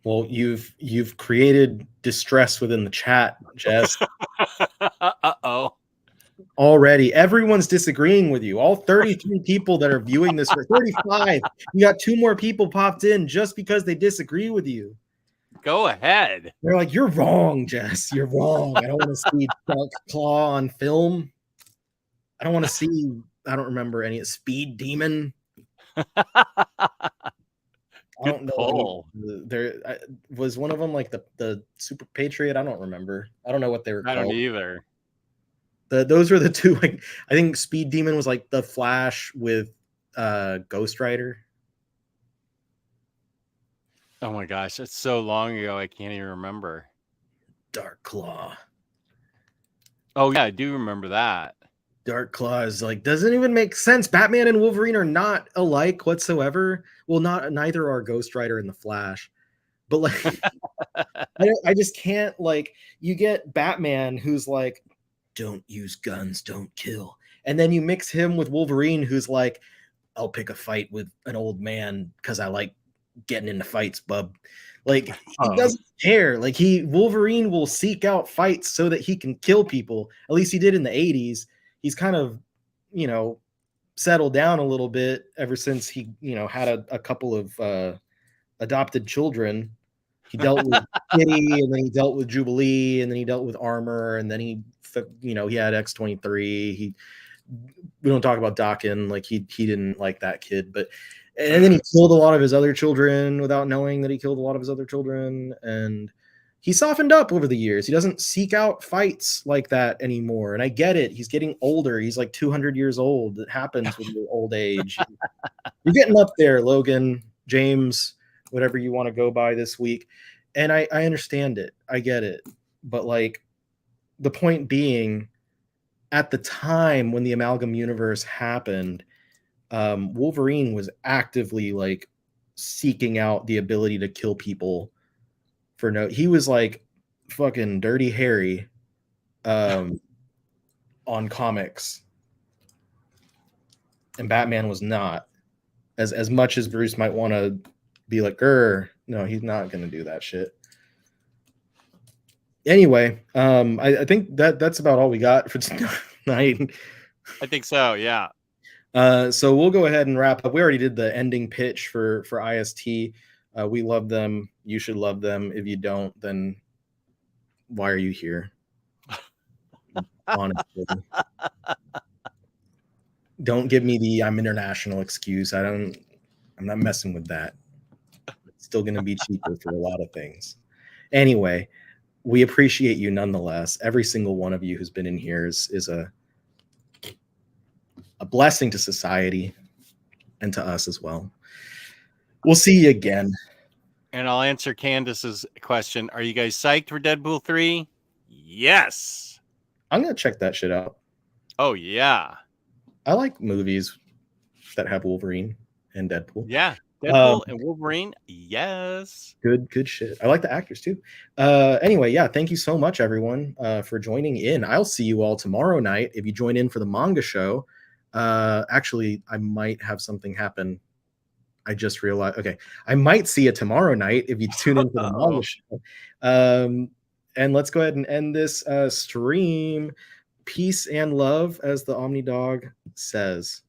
Well, you've created distress within the chat, Jess. Uh-oh. Already, everyone's disagreeing with you. All 33 people that are viewing this, for 35, you got 2 more people popped in just because they disagree with you. Go ahead. They're like, you're wrong, Jess. You're wrong. I don't want to see Dark Claw on film. I don't want to see, I don't remember any Speed Demon. I don't know. There was one of them like the Super Patriot. I don't remember. I don't know what they were called. I don't either. Those were the two. Like, I think Speed Demon was like the Flash with Ghost Rider. Oh my gosh, it's so long ago I can't even remember. Dark Claw. Oh yeah, I do remember that. Dark Claw is like, doesn't even make sense. Batman and Wolverine are not alike whatsoever. Well, neither are Ghost Rider and the Flash. But like, I just can't, like, you get Batman who's like, don't use guns, don't kill. And then you mix him with Wolverine who's like, I'll pick a fight with an old man because I like getting into fights, bub. Like, he doesn't care. Like, Wolverine will seek out fights so that he can kill people. At least he did in the 80s. He's kind of, settled down a little bit ever since he, had a couple of adopted children. He dealt with Kitty, and then he dealt with Jubilee, and then he dealt with Armor, and then he had X-23. We don't talk about Dakin, like he didn't like that kid, but and then he killed a lot of his other children without knowing that he killed a lot of his other children, and he softened up over the years. He doesn't seek out fights like that anymore. And I get it. He's getting older. He's like 200 years old. It happens with your old age. You're getting up there, Logan, James, whatever you want to go by this week. And I understand it. I get it. But like, the point being, at the time when the Amalgam Universe happened, Wolverine was actively like seeking out the ability to kill people. He was like fucking Dirty Harry on comics, and Batman was not. As much as Bruce might want to be like, no, he's not going to do that shit. Anyway, I think that's about all we got for tonight. I think so, yeah. So we'll go ahead and wrap up. We already did the ending pitch for IST. We love them. You should love them. If you don't, then why are you here? Honestly. Don't give me the I'm international excuse. I'm not messing with that. It's still going to be cheaper for a lot of things. Anyway, we appreciate you nonetheless. Every single one of you who's been in here is a blessing to society and to us as well. We'll see you again. And I'll answer Candace's question. Are you guys psyched for Deadpool 3? Yes. I'm going to check that shit out. Oh, yeah. I like movies that have Wolverine and Deadpool. Yeah. Deadpool and Wolverine. Yes. Good shit. I like the actors too. Anyway, yeah, thank you so much, everyone, for joining in. I'll see you all tomorrow night if you join in for the manga show. Actually, I might have something happen. I just realized. Okay, I might see you tomorrow night if you tune in for the manga show. And let's go ahead and end this stream. Peace and love, as the Omni Dog says.